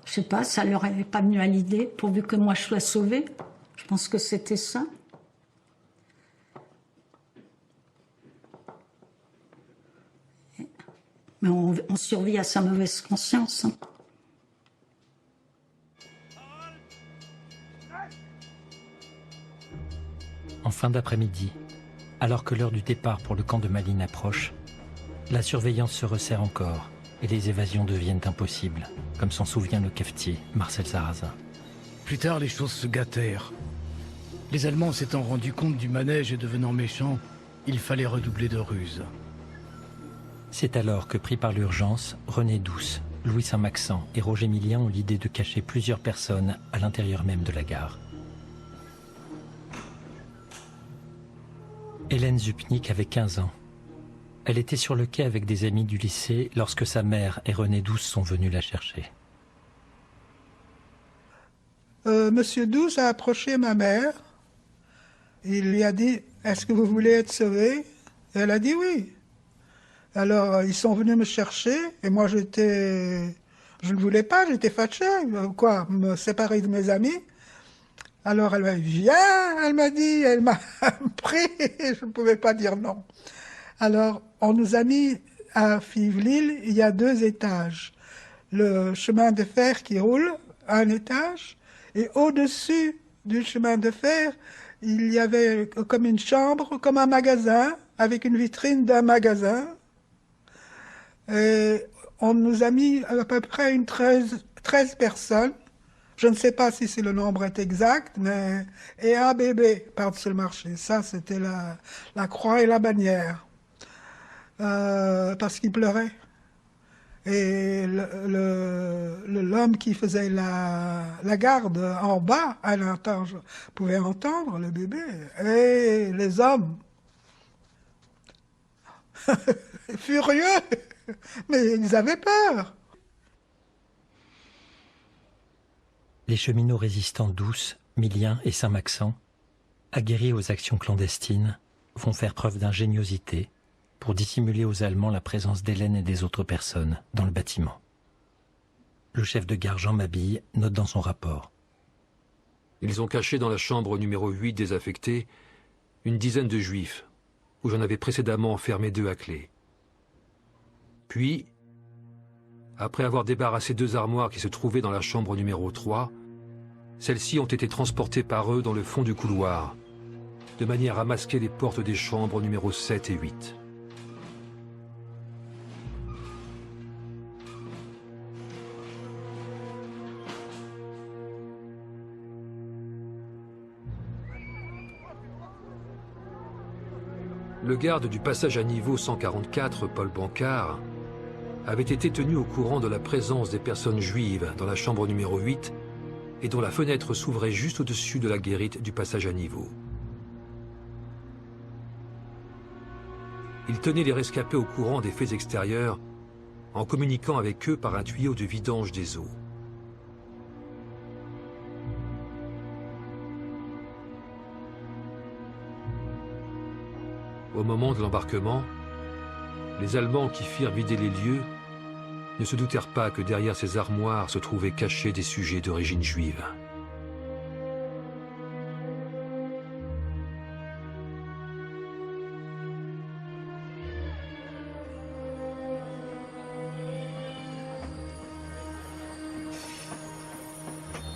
[SPEAKER 10] Je ne sais pas, ça leur avait pas venu à l'idée, pourvu que moi je sois sauvée. Je pense que c'était ça. Mais on survit à sa mauvaise conscience. Hein.
[SPEAKER 1] En fin d'après-midi, alors que l'heure du départ pour le camp de Malines approche, la surveillance se resserre encore et les évasions deviennent impossibles, comme s'en souvient le cafetier Marcel Sarrazin.
[SPEAKER 9] Plus tard, les choses se gâtèrent. Les Allemands s'étant rendus compte du manège et devenant méchants, il fallait redoubler de ruse.
[SPEAKER 1] C'est alors que, pris par l'urgence, René Douce, Louis Saint-Maxent et Roger Millien ont l'idée de cacher plusieurs personnes à l'intérieur même de la gare. Hélène Zupnik avait 15 ans. Elle était sur le quai avec des amis du lycée lorsque sa mère et René Douce sont venus la chercher.
[SPEAKER 13] Monsieur Douce a approché ma mère. Il lui a dit « Est-ce que vous voulez être sauvée ?» Elle a dit oui. Alors ils sont venus me chercher et moi je ne voulais pas, j'étais fâchée. Quoi, me séparer de mes amis? Alors elle m'a dit, viens, elle m'a dit, elle m'a pris, je ne pouvais pas dire non. Alors on nous a mis à Fives-Lille, il y a 2 étages. Le chemin de fer qui roule, un étage, et au-dessus du chemin de fer, il y avait comme une chambre, comme un magasin, avec une vitrine d'un magasin. Et on nous a mis à peu près 13 personnes. Je ne sais pas si le nombre est exact, mais... Et un bébé par-dessus le marché. Ça, c'était la croix et la bannière. Parce qu'il pleurait. Et l'homme qui faisait la garde en bas, pouvait entendre le bébé. Et les hommes, furieux, mais ils avaient peur.
[SPEAKER 1] Les cheminots résistants Douce, Millien et Saint-Maxent, aguerris aux actions clandestines, vont faire preuve d'ingéniosité pour dissimuler aux Allemands la présence d'Hélène et des autres personnes dans le bâtiment. Le chef de gare Jean Mabille note dans son rapport.
[SPEAKER 11] Ils ont caché dans la chambre numéro 8 désaffectée une dizaine de Juifs, où j'en avais précédemment enfermé 2 à clé. Puis, Après avoir débarrassé 2 armoires qui se trouvaient dans la chambre numéro 3, celles-ci ont été transportées par eux dans le fond du couloir, de manière à masquer les portes des chambres numéro 7 et 8. Le garde du passage à niveau 144, Paul Bancard, avait été tenu au courant de la présence des personnes juives dans la chambre numéro 8 et dont la fenêtre s'ouvrait juste au-dessus de la guérite du passage à niveau. Il tenait les rescapés au courant des faits extérieurs en communiquant avec eux par un tuyau de vidange des eaux. Au moment de l'embarquement, les Allemands qui firent vider les lieux ne se doutèrent pas que derrière ces armoires se trouvaient cachés des sujets d'origine juive.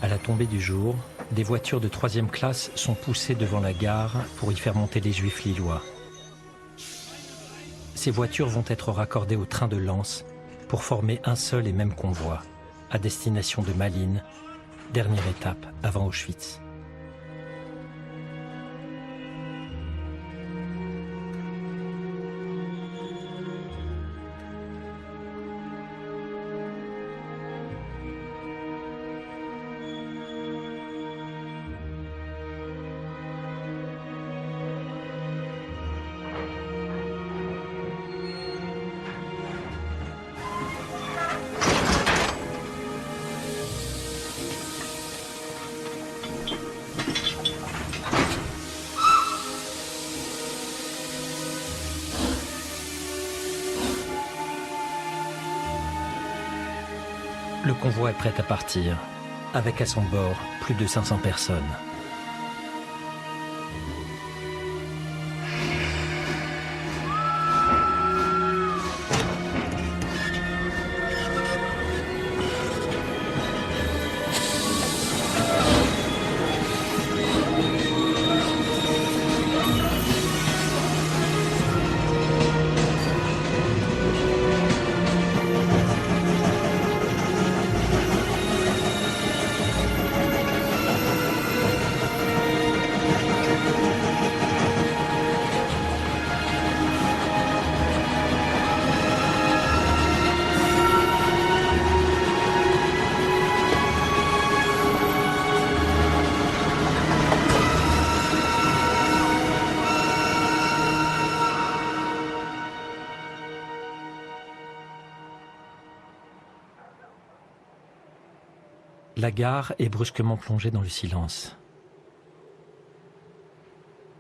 [SPEAKER 1] À la tombée du jour, des voitures de 3e classe sont poussées devant la gare pour y faire monter les Juifs lillois. Ces voitures vont être raccordées au train de Lens pour former un seul et même convoi, à destination de Malines, dernière étape avant Auschwitz. Le convoi est prêt à partir, avec à son bord plus de 500 personnes. La gare est brusquement plongée dans le silence.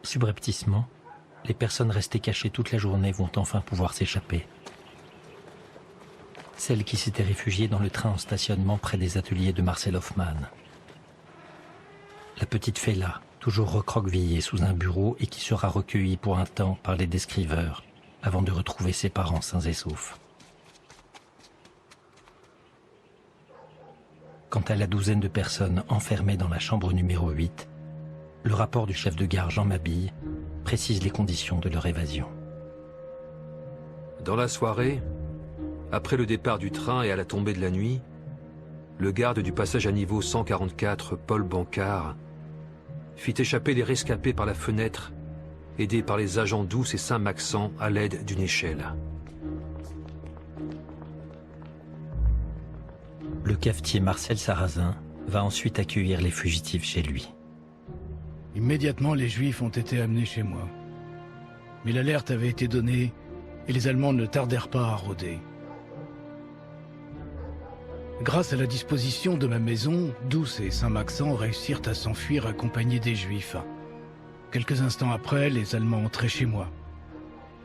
[SPEAKER 1] Subrepticement, les personnes restées cachées toute la journée vont enfin pouvoir s'échapper. Celles qui s'étaient réfugiées dans le train en stationnement près des ateliers de Marcel Hoffmann. La petite Fela, toujours recroquevillée sous un bureau et qui sera recueillie pour un temps par les descriveurs avant de retrouver ses parents sains et saufs. Quant à la douzaine de personnes enfermées dans la chambre numéro 8, le rapport du chef de gare Jean Mabille précise les conditions de leur évasion.
[SPEAKER 11] Dans la soirée, après le départ du train et à la tombée de la nuit, le garde du passage à niveau 144, Paul Bancard, fit échapper les rescapés par la fenêtre, aidés par les agents Douce et Saint-Maxent à l'aide d'une échelle.
[SPEAKER 1] Le cafetier Marcel Sarrazin va ensuite accueillir les fugitifs chez lui.
[SPEAKER 9] Immédiatement, les Juifs ont été amenés chez moi. Mais l'alerte avait été donnée et les Allemands ne tardèrent pas à rôder. Grâce à la disposition de ma maison, Douce et Saint-Maxent réussirent à s'enfuir accompagnés des Juifs. Quelques instants après, les Allemands entraient chez moi.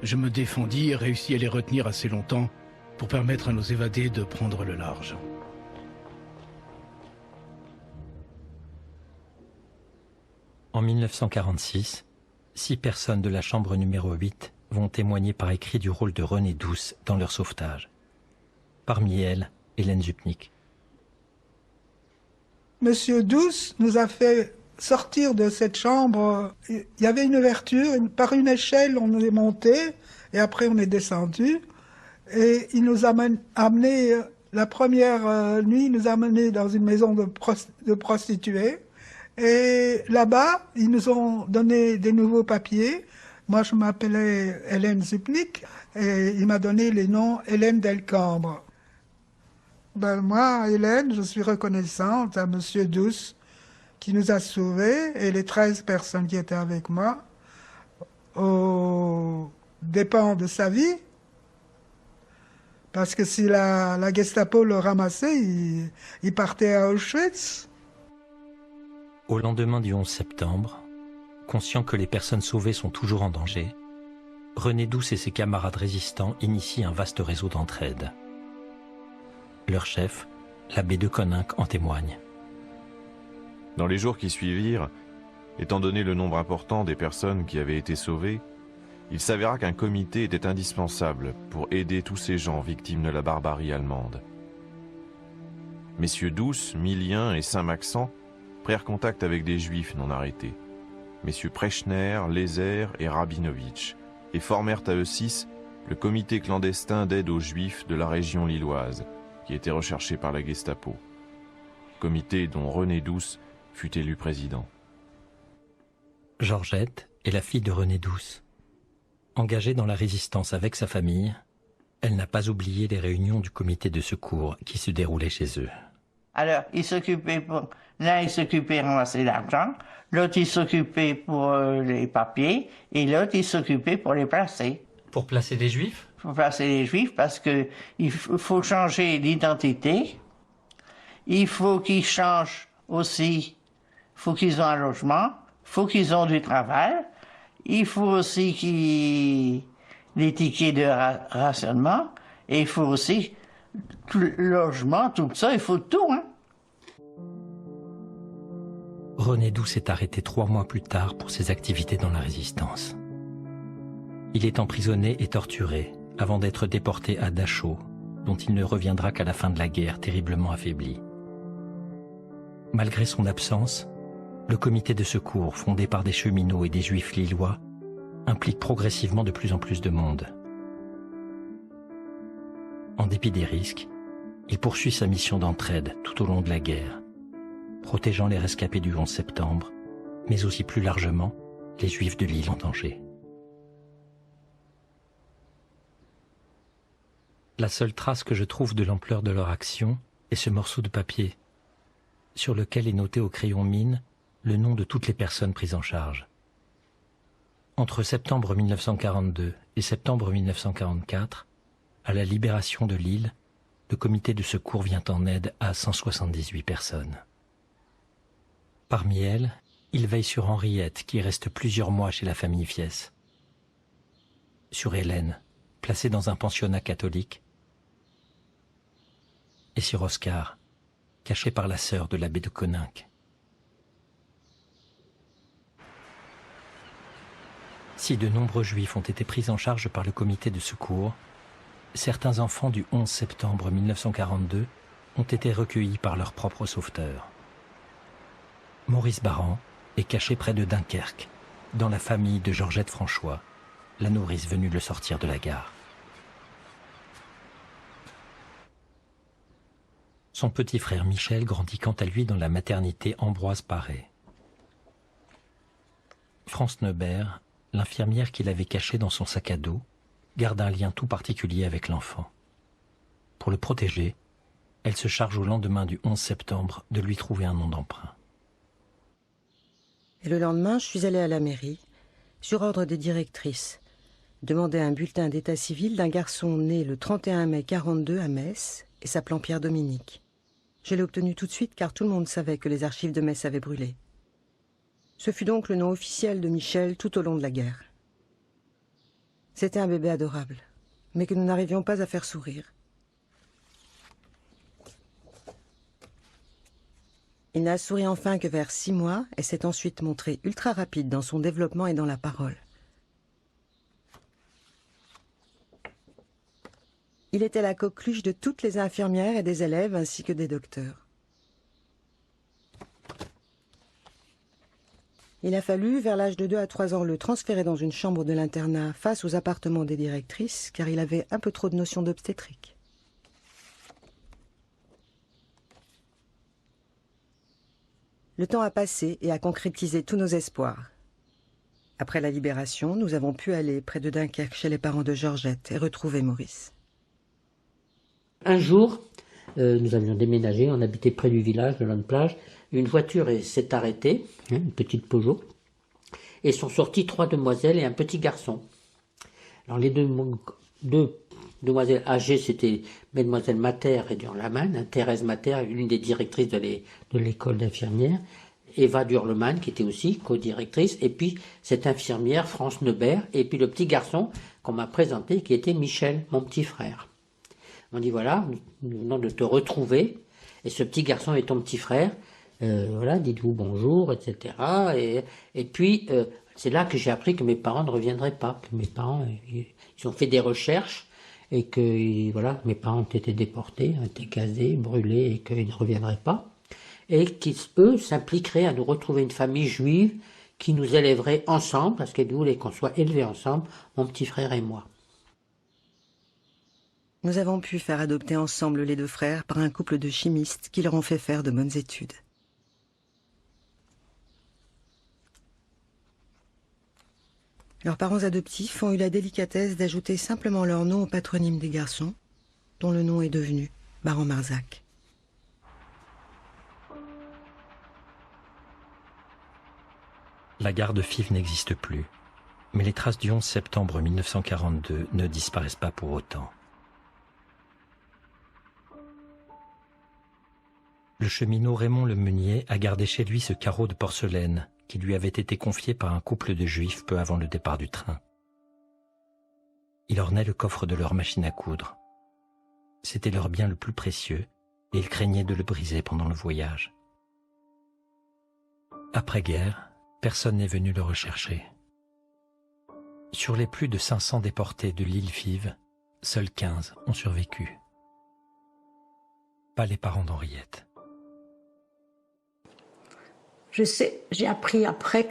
[SPEAKER 9] Je me défendis et réussis à les retenir assez longtemps pour permettre à nos évadés de prendre le large.
[SPEAKER 1] En 1946, 6 personnes de la chambre numéro 8 vont témoigner par écrit du rôle de René Douce dans leur sauvetage. Parmi elles, Hélène Zupnik.
[SPEAKER 13] Monsieur Douce nous a fait sortir de cette chambre. Il y avait une ouverture, par une échelle on est monté et après on est descendu. Et il nous a amené, la première nuit, il nous a amené dans une maison de prostituées. Et là-bas, ils nous ont donné des nouveaux papiers. Moi, je m'appelais Hélène Zupnik et il m'a donné les noms Hélène Delcambre. Ben, moi, Hélène, je suis reconnaissante à Monsieur Douce qui nous a sauvés et les 13 personnes qui étaient avec moi aux dépens de sa vie. Parce que si la Gestapo le ramassait, il partait à Auschwitz.
[SPEAKER 1] Au lendemain du 11 septembre, conscient que les personnes sauvées sont toujours en danger, René Douce et ses camarades résistants initient un vaste réseau d'entraide. Leur chef, l'abbé de Koninck, en témoigne.
[SPEAKER 6] Dans les jours qui suivirent, étant donné le nombre important des personnes qui avaient été sauvées, il s'avéra qu'un comité était indispensable pour aider tous ces gens victimes de la barbarie allemande. Messieurs Douce, Millien et Saint-Maxent prirent contact avec des juifs non arrêtés, messieurs Prechner, Lézer et Rabinovitch, et formèrent à eux 6 le comité clandestin d'aide aux juifs de la région lilloise, qui était recherché par la Gestapo. Comité dont René Douce fut élu président.
[SPEAKER 1] Georgette est la fille de René Douce. Engagée dans la résistance avec sa famille, elle n'a pas oublié les réunions du comité de secours qui se déroulaient chez eux.
[SPEAKER 14] Alors, l'un il s'occupait de ramasser l'argent, l'autre il s'occupait pour les papiers, et l'autre il s'occupait pour les placer.
[SPEAKER 1] Pour placer les juifs?
[SPEAKER 14] Pour placer les juifs parce que il faut changer l'identité, il faut qu'ils changent aussi, il faut qu'ils aient un logement, il faut qu'ils aient du travail, il faut aussi qu'ils les tickets de rationnement, et il faut aussi le logement, tout ça, il faut tout, hein.
[SPEAKER 1] René Douce est arrêté 3 mois plus tard pour ses activités dans la résistance. Il est emprisonné et torturé avant d'être déporté à Dachau, dont il ne reviendra qu'à la fin de la guerre, terriblement affaibli. Malgré son absence, le comité de secours, fondé par des cheminots et des juifs lillois, implique progressivement de plus en plus de monde. En dépit des risques, il poursuit sa mission d'entraide tout au long de la guerre, protégeant les rescapés du 11 septembre, mais aussi plus largement les Juifs de Lille en danger. La seule trace que je trouve de l'ampleur de leur action est ce morceau de papier, sur lequel est noté au crayon mine le nom de toutes les personnes prises en charge. Entre septembre 1942 et septembre 1944, à la libération de Lille, le comité de secours vient en aide à 178 personnes. Parmi elles, il veille sur Henriette, qui reste plusieurs mois chez la famille Fies. Sur Hélène, placée dans un pensionnat catholique. Et sur Oscar, caché par la sœur de l'abbé de Koninck. Si de nombreux juifs ont été pris en charge par le comité de secours, certains enfants du 11 septembre 1942 ont été recueillis par leurs propres sauveteurs. Maurice Baran est caché près de Dunkerque, dans la famille de Georgette François, la nourrice venue le sortir de la gare. Son petit frère Michel grandit quant à lui dans la maternité Ambroise Paré. France Neubert, l'infirmière qu'il avait cachée dans son sac à dos, garde un lien tout particulier avec l'enfant. Pour le protéger, elle se charge au lendemain du 11 septembre de lui trouver un nom d'emprunt.
[SPEAKER 15] Et le lendemain, je suis allée à la mairie, sur ordre des directrices, demander un bulletin d'état civil d'un garçon né le 31 mai 42 à Metz et s'appelant Pierre-Dominique. Je l'ai obtenu tout de suite car tout le monde savait que les archives de Metz avaient brûlé. Ce fut donc le nom officiel de Michel tout au long de la guerre. C'était un bébé adorable, mais que nous n'arrivions pas à faire sourire. Il n'a souri enfin que vers 6 mois et s'est ensuite montré ultra rapide dans son développement et dans la parole. Il était la coqueluche de toutes les infirmières et des élèves ainsi que des docteurs. Il a fallu, vers l'âge de 2 à 3 ans, le transférer dans une chambre de l'internat face aux appartements des directrices, car il avait un peu trop de notions d'obstétrique. Le temps a passé et a concrétisé tous nos espoirs. Après la libération, nous avons pu aller près de Dunkerque chez les parents de Georgette et retrouver Maurice.
[SPEAKER 2] Un jour, nous avions déménagé, on habitait près du village, de la plage. Une voiture s'est arrêtée, une petite Peugeot, et sont sorties 3 demoiselles et un petit garçon. Alors les deux demoiselles âgées, c'était Mademoiselle Mater et Durleman, Thérèse Mater, l'une des directrices de l'école d'infirmières, Eva Durleman, qui était aussi co-directrice, et puis cette infirmière, France Neubert, et puis le petit garçon qu'on m'a présenté, qui était Michel, mon petit frère. On dit voilà, nous venons de te retrouver, et ce petit garçon est ton petit frère, voilà, dites-vous bonjour, etc. Et puis, c'est là que j'ai appris que mes parents ne reviendraient pas, que mes parents, ils ont fait des recherches, et que, voilà, mes parents ont été déportés, ont été gazés, brûlés, et qu'ils ne reviendraient pas, et qui, eux, s'impliqueraient à nous retrouver une famille juive qui nous élèverait ensemble, parce qu'ils voulaient qu'on soit élevés ensemble, mon petit frère et moi.
[SPEAKER 15] Nous avons pu faire adopter ensemble les 2 frères par un couple de chimistes qui leur ont fait faire de bonnes études. Leurs parents adoptifs ont eu la délicatesse d'ajouter simplement leur nom au patronyme des garçons, dont le nom est devenu Baron Marzac.
[SPEAKER 1] La gare de Fives n'existe plus, mais les traces du 11 septembre 1942 ne disparaissent pas pour autant. Le cheminot Raymond Le Meunier a gardé chez lui ce carreau de porcelaine qui lui avait été confié par un couple de juifs peu avant le départ du train. Il ornait le coffre de leur machine à coudre. C'était leur bien le plus précieux et ils craignaient de le briser pendant le voyage. Après-guerre, personne n'est venu le rechercher. Sur les plus de 500 déportés de l'île Fives, seuls 15 ont survécu. Pas les parents d'Henriette.
[SPEAKER 10] Je sais, j'ai appris après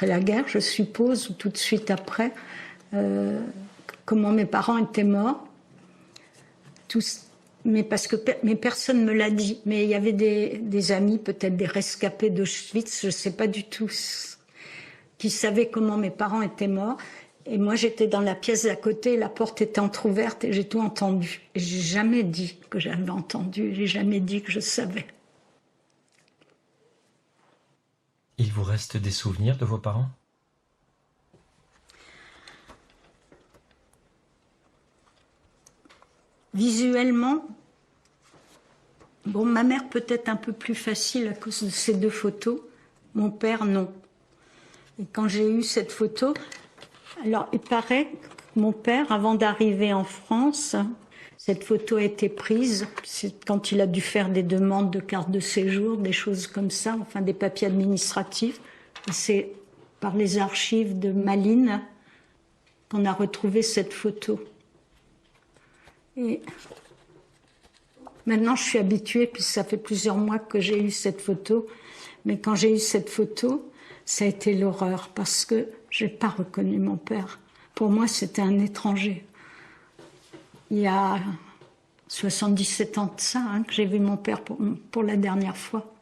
[SPEAKER 10] la guerre, je suppose, ou tout de suite après, comment mes parents étaient morts. Mais personne ne me l'a dit. Mais il y avait des amis, peut-être des rescapés d'Auschwitz, je ne sais pas du tout, qui savaient comment mes parents étaient morts. Et moi, j'étais dans la pièce d'à côté, la porte était entrouverte et j'ai tout entendu. Et j'ai jamais dit que j'avais entendu, j'ai jamais dit que je savais.
[SPEAKER 1] Il vous reste des souvenirs de vos parents ?
[SPEAKER 10] Visuellement, bon, ma mère peut-être un peu plus facile à cause de ces 2 photos, mon père non. Et quand j'ai eu cette photo, alors il paraît que mon père, avant d'arriver en France, cette photo a été prise quand il a dû faire des demandes de carte de séjour, des choses comme ça, enfin des papiers administratifs. C'est par les archives de Malines qu'on a retrouvé cette photo. Et maintenant, je suis habituée, puis ça fait plusieurs mois que j'ai eu cette photo. Mais quand j'ai eu cette photo, ça a été l'horreur, parce que je n'ai pas reconnu mon père. Pour moi, c'était un étranger. Il y a 77 ans de ça, que j'ai vu mon père pour la dernière fois.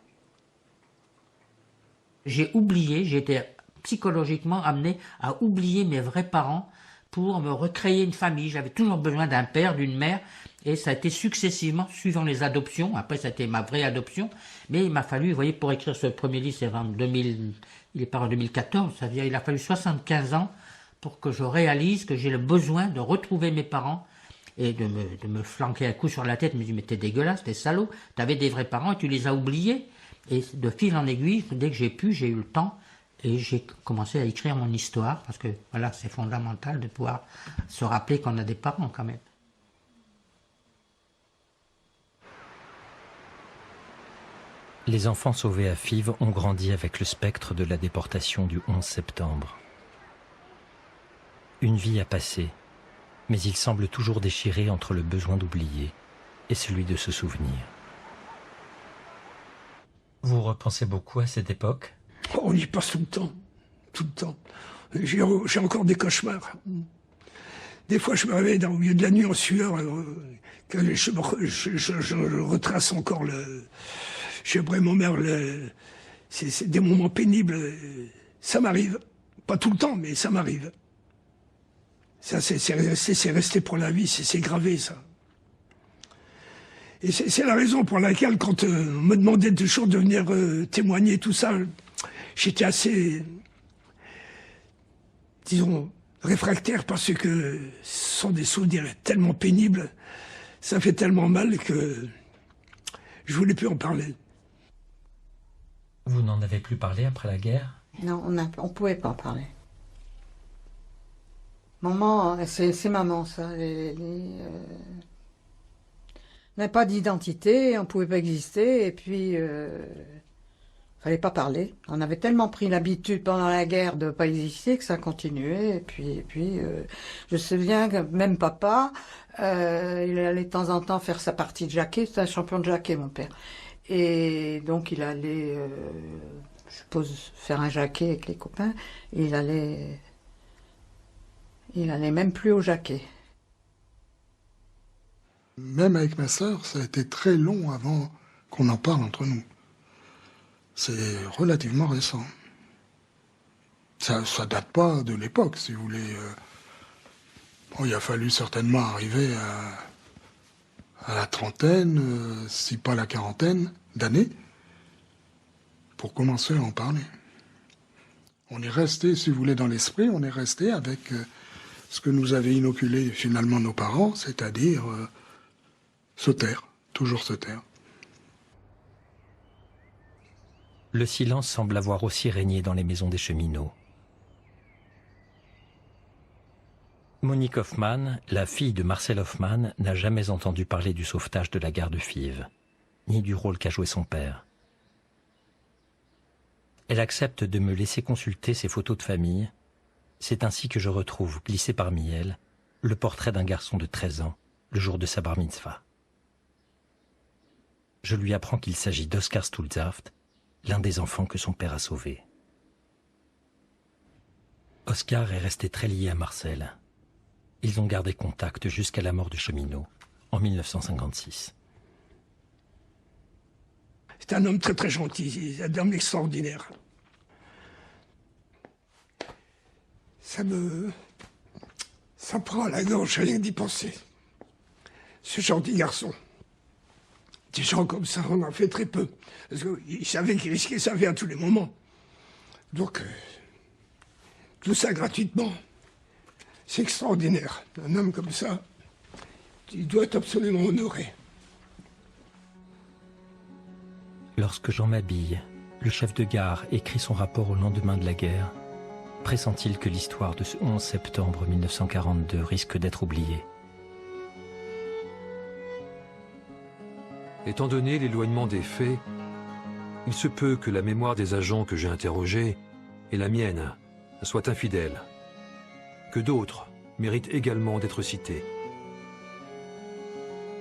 [SPEAKER 2] J'ai oublié, j'ai été psychologiquement amené à oublier mes vrais parents pour me recréer une famille. J'avais toujours besoin d'un père, d'une mère, et ça a été successivement, suivant les adoptions. Après, ça a été ma vraie adoption, mais il m'a fallu, vous voyez, pour écrire ce premier livre, c'est en 2000, il est pas en 2014, ça veut dire il a fallu 75 ans pour que je réalise que j'ai le besoin de retrouver mes parents et de me flanquer un coup sur la tête. Je me dis, mais t'es dégueulasse, t'es salaud, t'avais des vrais parents et tu les as oubliés. Et de fil en aiguille, dès que j'ai pu, j'ai eu le temps, et j'ai commencé à écrire mon histoire, parce que voilà, c'est fondamental de pouvoir se rappeler qu'on a des parents quand même.
[SPEAKER 1] Les enfants sauvés à Fives ont grandi avec le spectre de la déportation du 11 septembre. Une vie a passé, Mais il semble toujours déchiré entre le besoin d'oublier et celui de se souvenir. Vous repensez beaucoup à cette époque?
[SPEAKER 5] On y passe tout le temps. Tout le temps. J'ai encore des cauchemars. Des fois, je me réveille au milieu de la nuit en sueur. Je retrace encore le... J'ai vraiment mère, c'est des moments pénibles. Ça m'arrive. Pas tout le temps, mais ça m'arrive. Ça, c'est resté pour la vie, c'est gravé, ça. Et c'est la raison pour laquelle, quand on me demandait toujours de venir témoigner tout ça, j'étais assez, disons, réfractaire, parce que ce sont des souvenirs tellement pénibles, ça fait tellement mal que je voulais plus en parler.
[SPEAKER 1] Vous n'en avez plus parlé après la guerre?
[SPEAKER 3] Non, on pouvait pas en parler. Maman, c'est maman, ça. On n'avait pas d'identité, on pouvait pas exister, et puis fallait pas parler. On avait tellement pris l'habitude pendant la guerre de pas exister que ça continuait. Et puis je me souviens que même papa, il allait de temps en temps faire sa partie de jaquet. C'était un champion de jaquet, mon père. Et donc il allait, je suppose, faire un jaquet avec les copains. Et il allait même plus au jaquet.
[SPEAKER 4] Même avec ma sœur, ça a été très long avant qu'on en parle entre nous. C'est relativement récent. Ça date pas de l'époque, si vous voulez. Bon, il a fallu certainement arriver à la trentaine, si pas la quarantaine d'années, pour commencer à en parler. On est resté, si vous voulez, dans l'esprit, on est resté avec ce que nous avaient inoculé finalement nos parents, c'est-à-dire se taire, toujours se taire.
[SPEAKER 1] Le silence semble avoir aussi régné dans les maisons des cheminots. Monique Hoffmann, la fille de Marcel Hoffmann, n'a jamais entendu parler du sauvetage de la gare de Fives, ni du rôle qu'a joué son père. Elle accepte de me laisser consulter ses photos de famille. C'est ainsi que je retrouve, glissé parmi elles, le portrait d'un garçon de 13 ans, le jour de sa bar mitzvah. Je lui apprends qu'il s'agit d'Oskar Stultsaft, l'un des enfants que son père a sauvés. Oskar est resté très lié à Marcel. Ils ont gardé contact jusqu'à la mort du cheminot, en 1956.
[SPEAKER 5] C'est un homme très très gentil, un homme extraordinaire. Ça me prend à la gorge rien d'y penser. Ce gentil garçon. Des gens comme ça, on en fait très peu. Parce qu'il savait qu'il risquait sa vie à tous les moments. Donc, tout ça gratuitement, c'est extraordinaire. Un homme comme ça, il doit être absolument honoré.
[SPEAKER 1] Lorsque Jean m'habille, le chef de gare écrit son rapport au lendemain de la guerre, pressent-il que l'histoire de ce 11 septembre 1942 risque d'être oubliée.
[SPEAKER 11] Étant donné l'éloignement des faits, il se peut que la mémoire des agents que j'ai interrogés et la mienne soit infidèle, que d'autres méritent également d'être cités.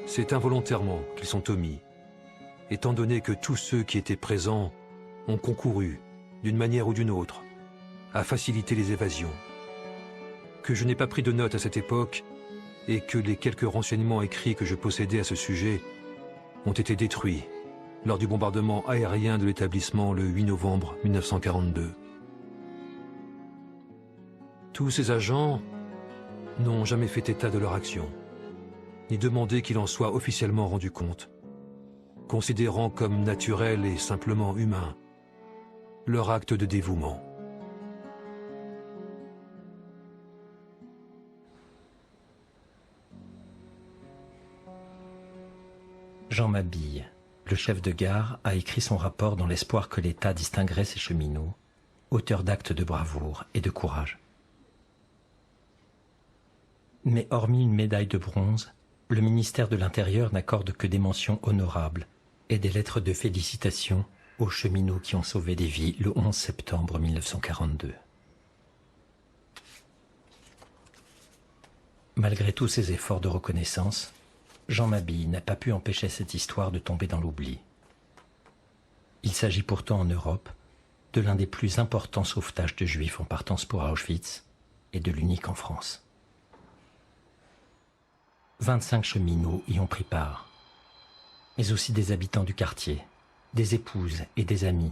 [SPEAKER 11] C'est involontairement qu'ils sont omis, étant donné que tous ceux qui étaient présents ont concouru, d'une manière ou d'une autre, à faciliter les évasions, que je n'ai pas pris de notes à cette époque et que les quelques renseignements écrits que je possédais à ce sujet ont été détruits lors du bombardement aérien de l'établissement le 8 novembre 1942. Tous ces agents n'ont jamais fait état de leur action, ni demandé qu'il en soit officiellement rendu compte, considérant comme naturel et simplement humain leur acte de dévouement.
[SPEAKER 1] Jean Mabille, le chef de gare, a écrit son rapport dans l'espoir que l'État distinguerait ses cheminots, auteurs d'actes de bravoure et de courage. Mais hormis une médaille de bronze, le ministère de l'Intérieur n'accorde que des mentions honorables et des lettres de félicitations aux cheminots qui ont sauvé des vies le 11 septembre 1942. Malgré tous ses efforts de reconnaissance, Jean Mabille n'a pas pu empêcher cette histoire de tomber dans l'oubli. Il s'agit pourtant en Europe de l'un des plus importants sauvetages de Juifs en partance pour Auschwitz et de l'unique en France. 25 cheminots y ont pris part, mais aussi des habitants du quartier, des épouses et des amis,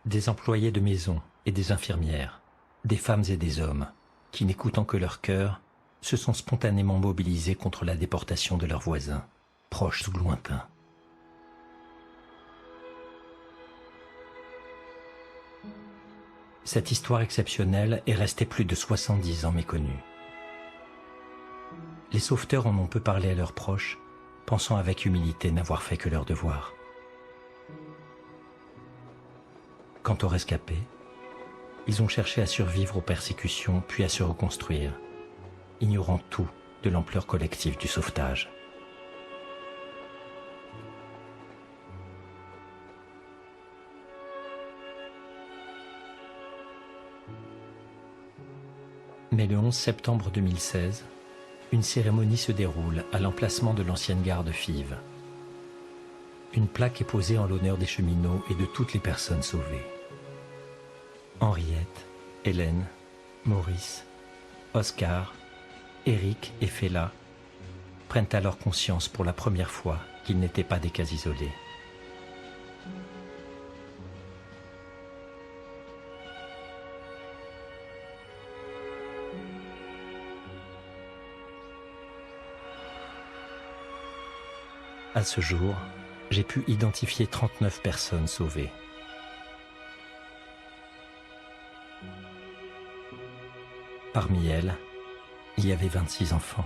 [SPEAKER 1] des employés de maison et des infirmières, des femmes et des hommes qui, n'écoutant que leur cœur, se sont spontanément mobilisés contre la déportation de leurs voisins, proches ou lointains. Cette histoire exceptionnelle est restée plus de 70 ans méconnue. Les sauveteurs en ont peu parlé à leurs proches, pensant avec humilité n'avoir fait que leur devoir. Quant aux rescapés, ils ont cherché à survivre aux persécutions puis à se reconstruire, ignorant tout de l'ampleur collective du sauvetage. Mais le 11 septembre 2016, une cérémonie se déroule à l'emplacement de l'ancienne gare de Fives. Une plaque est posée en l'honneur des cheminots et de toutes les personnes sauvées. Henriette, Hélène, Maurice, Oscar, Éric et Féla prennent alors conscience pour la première fois qu'ils n'étaient pas des cas isolés. À ce jour, j'ai pu identifier 39 personnes sauvées. Parmi elles, il y avait 26 enfants.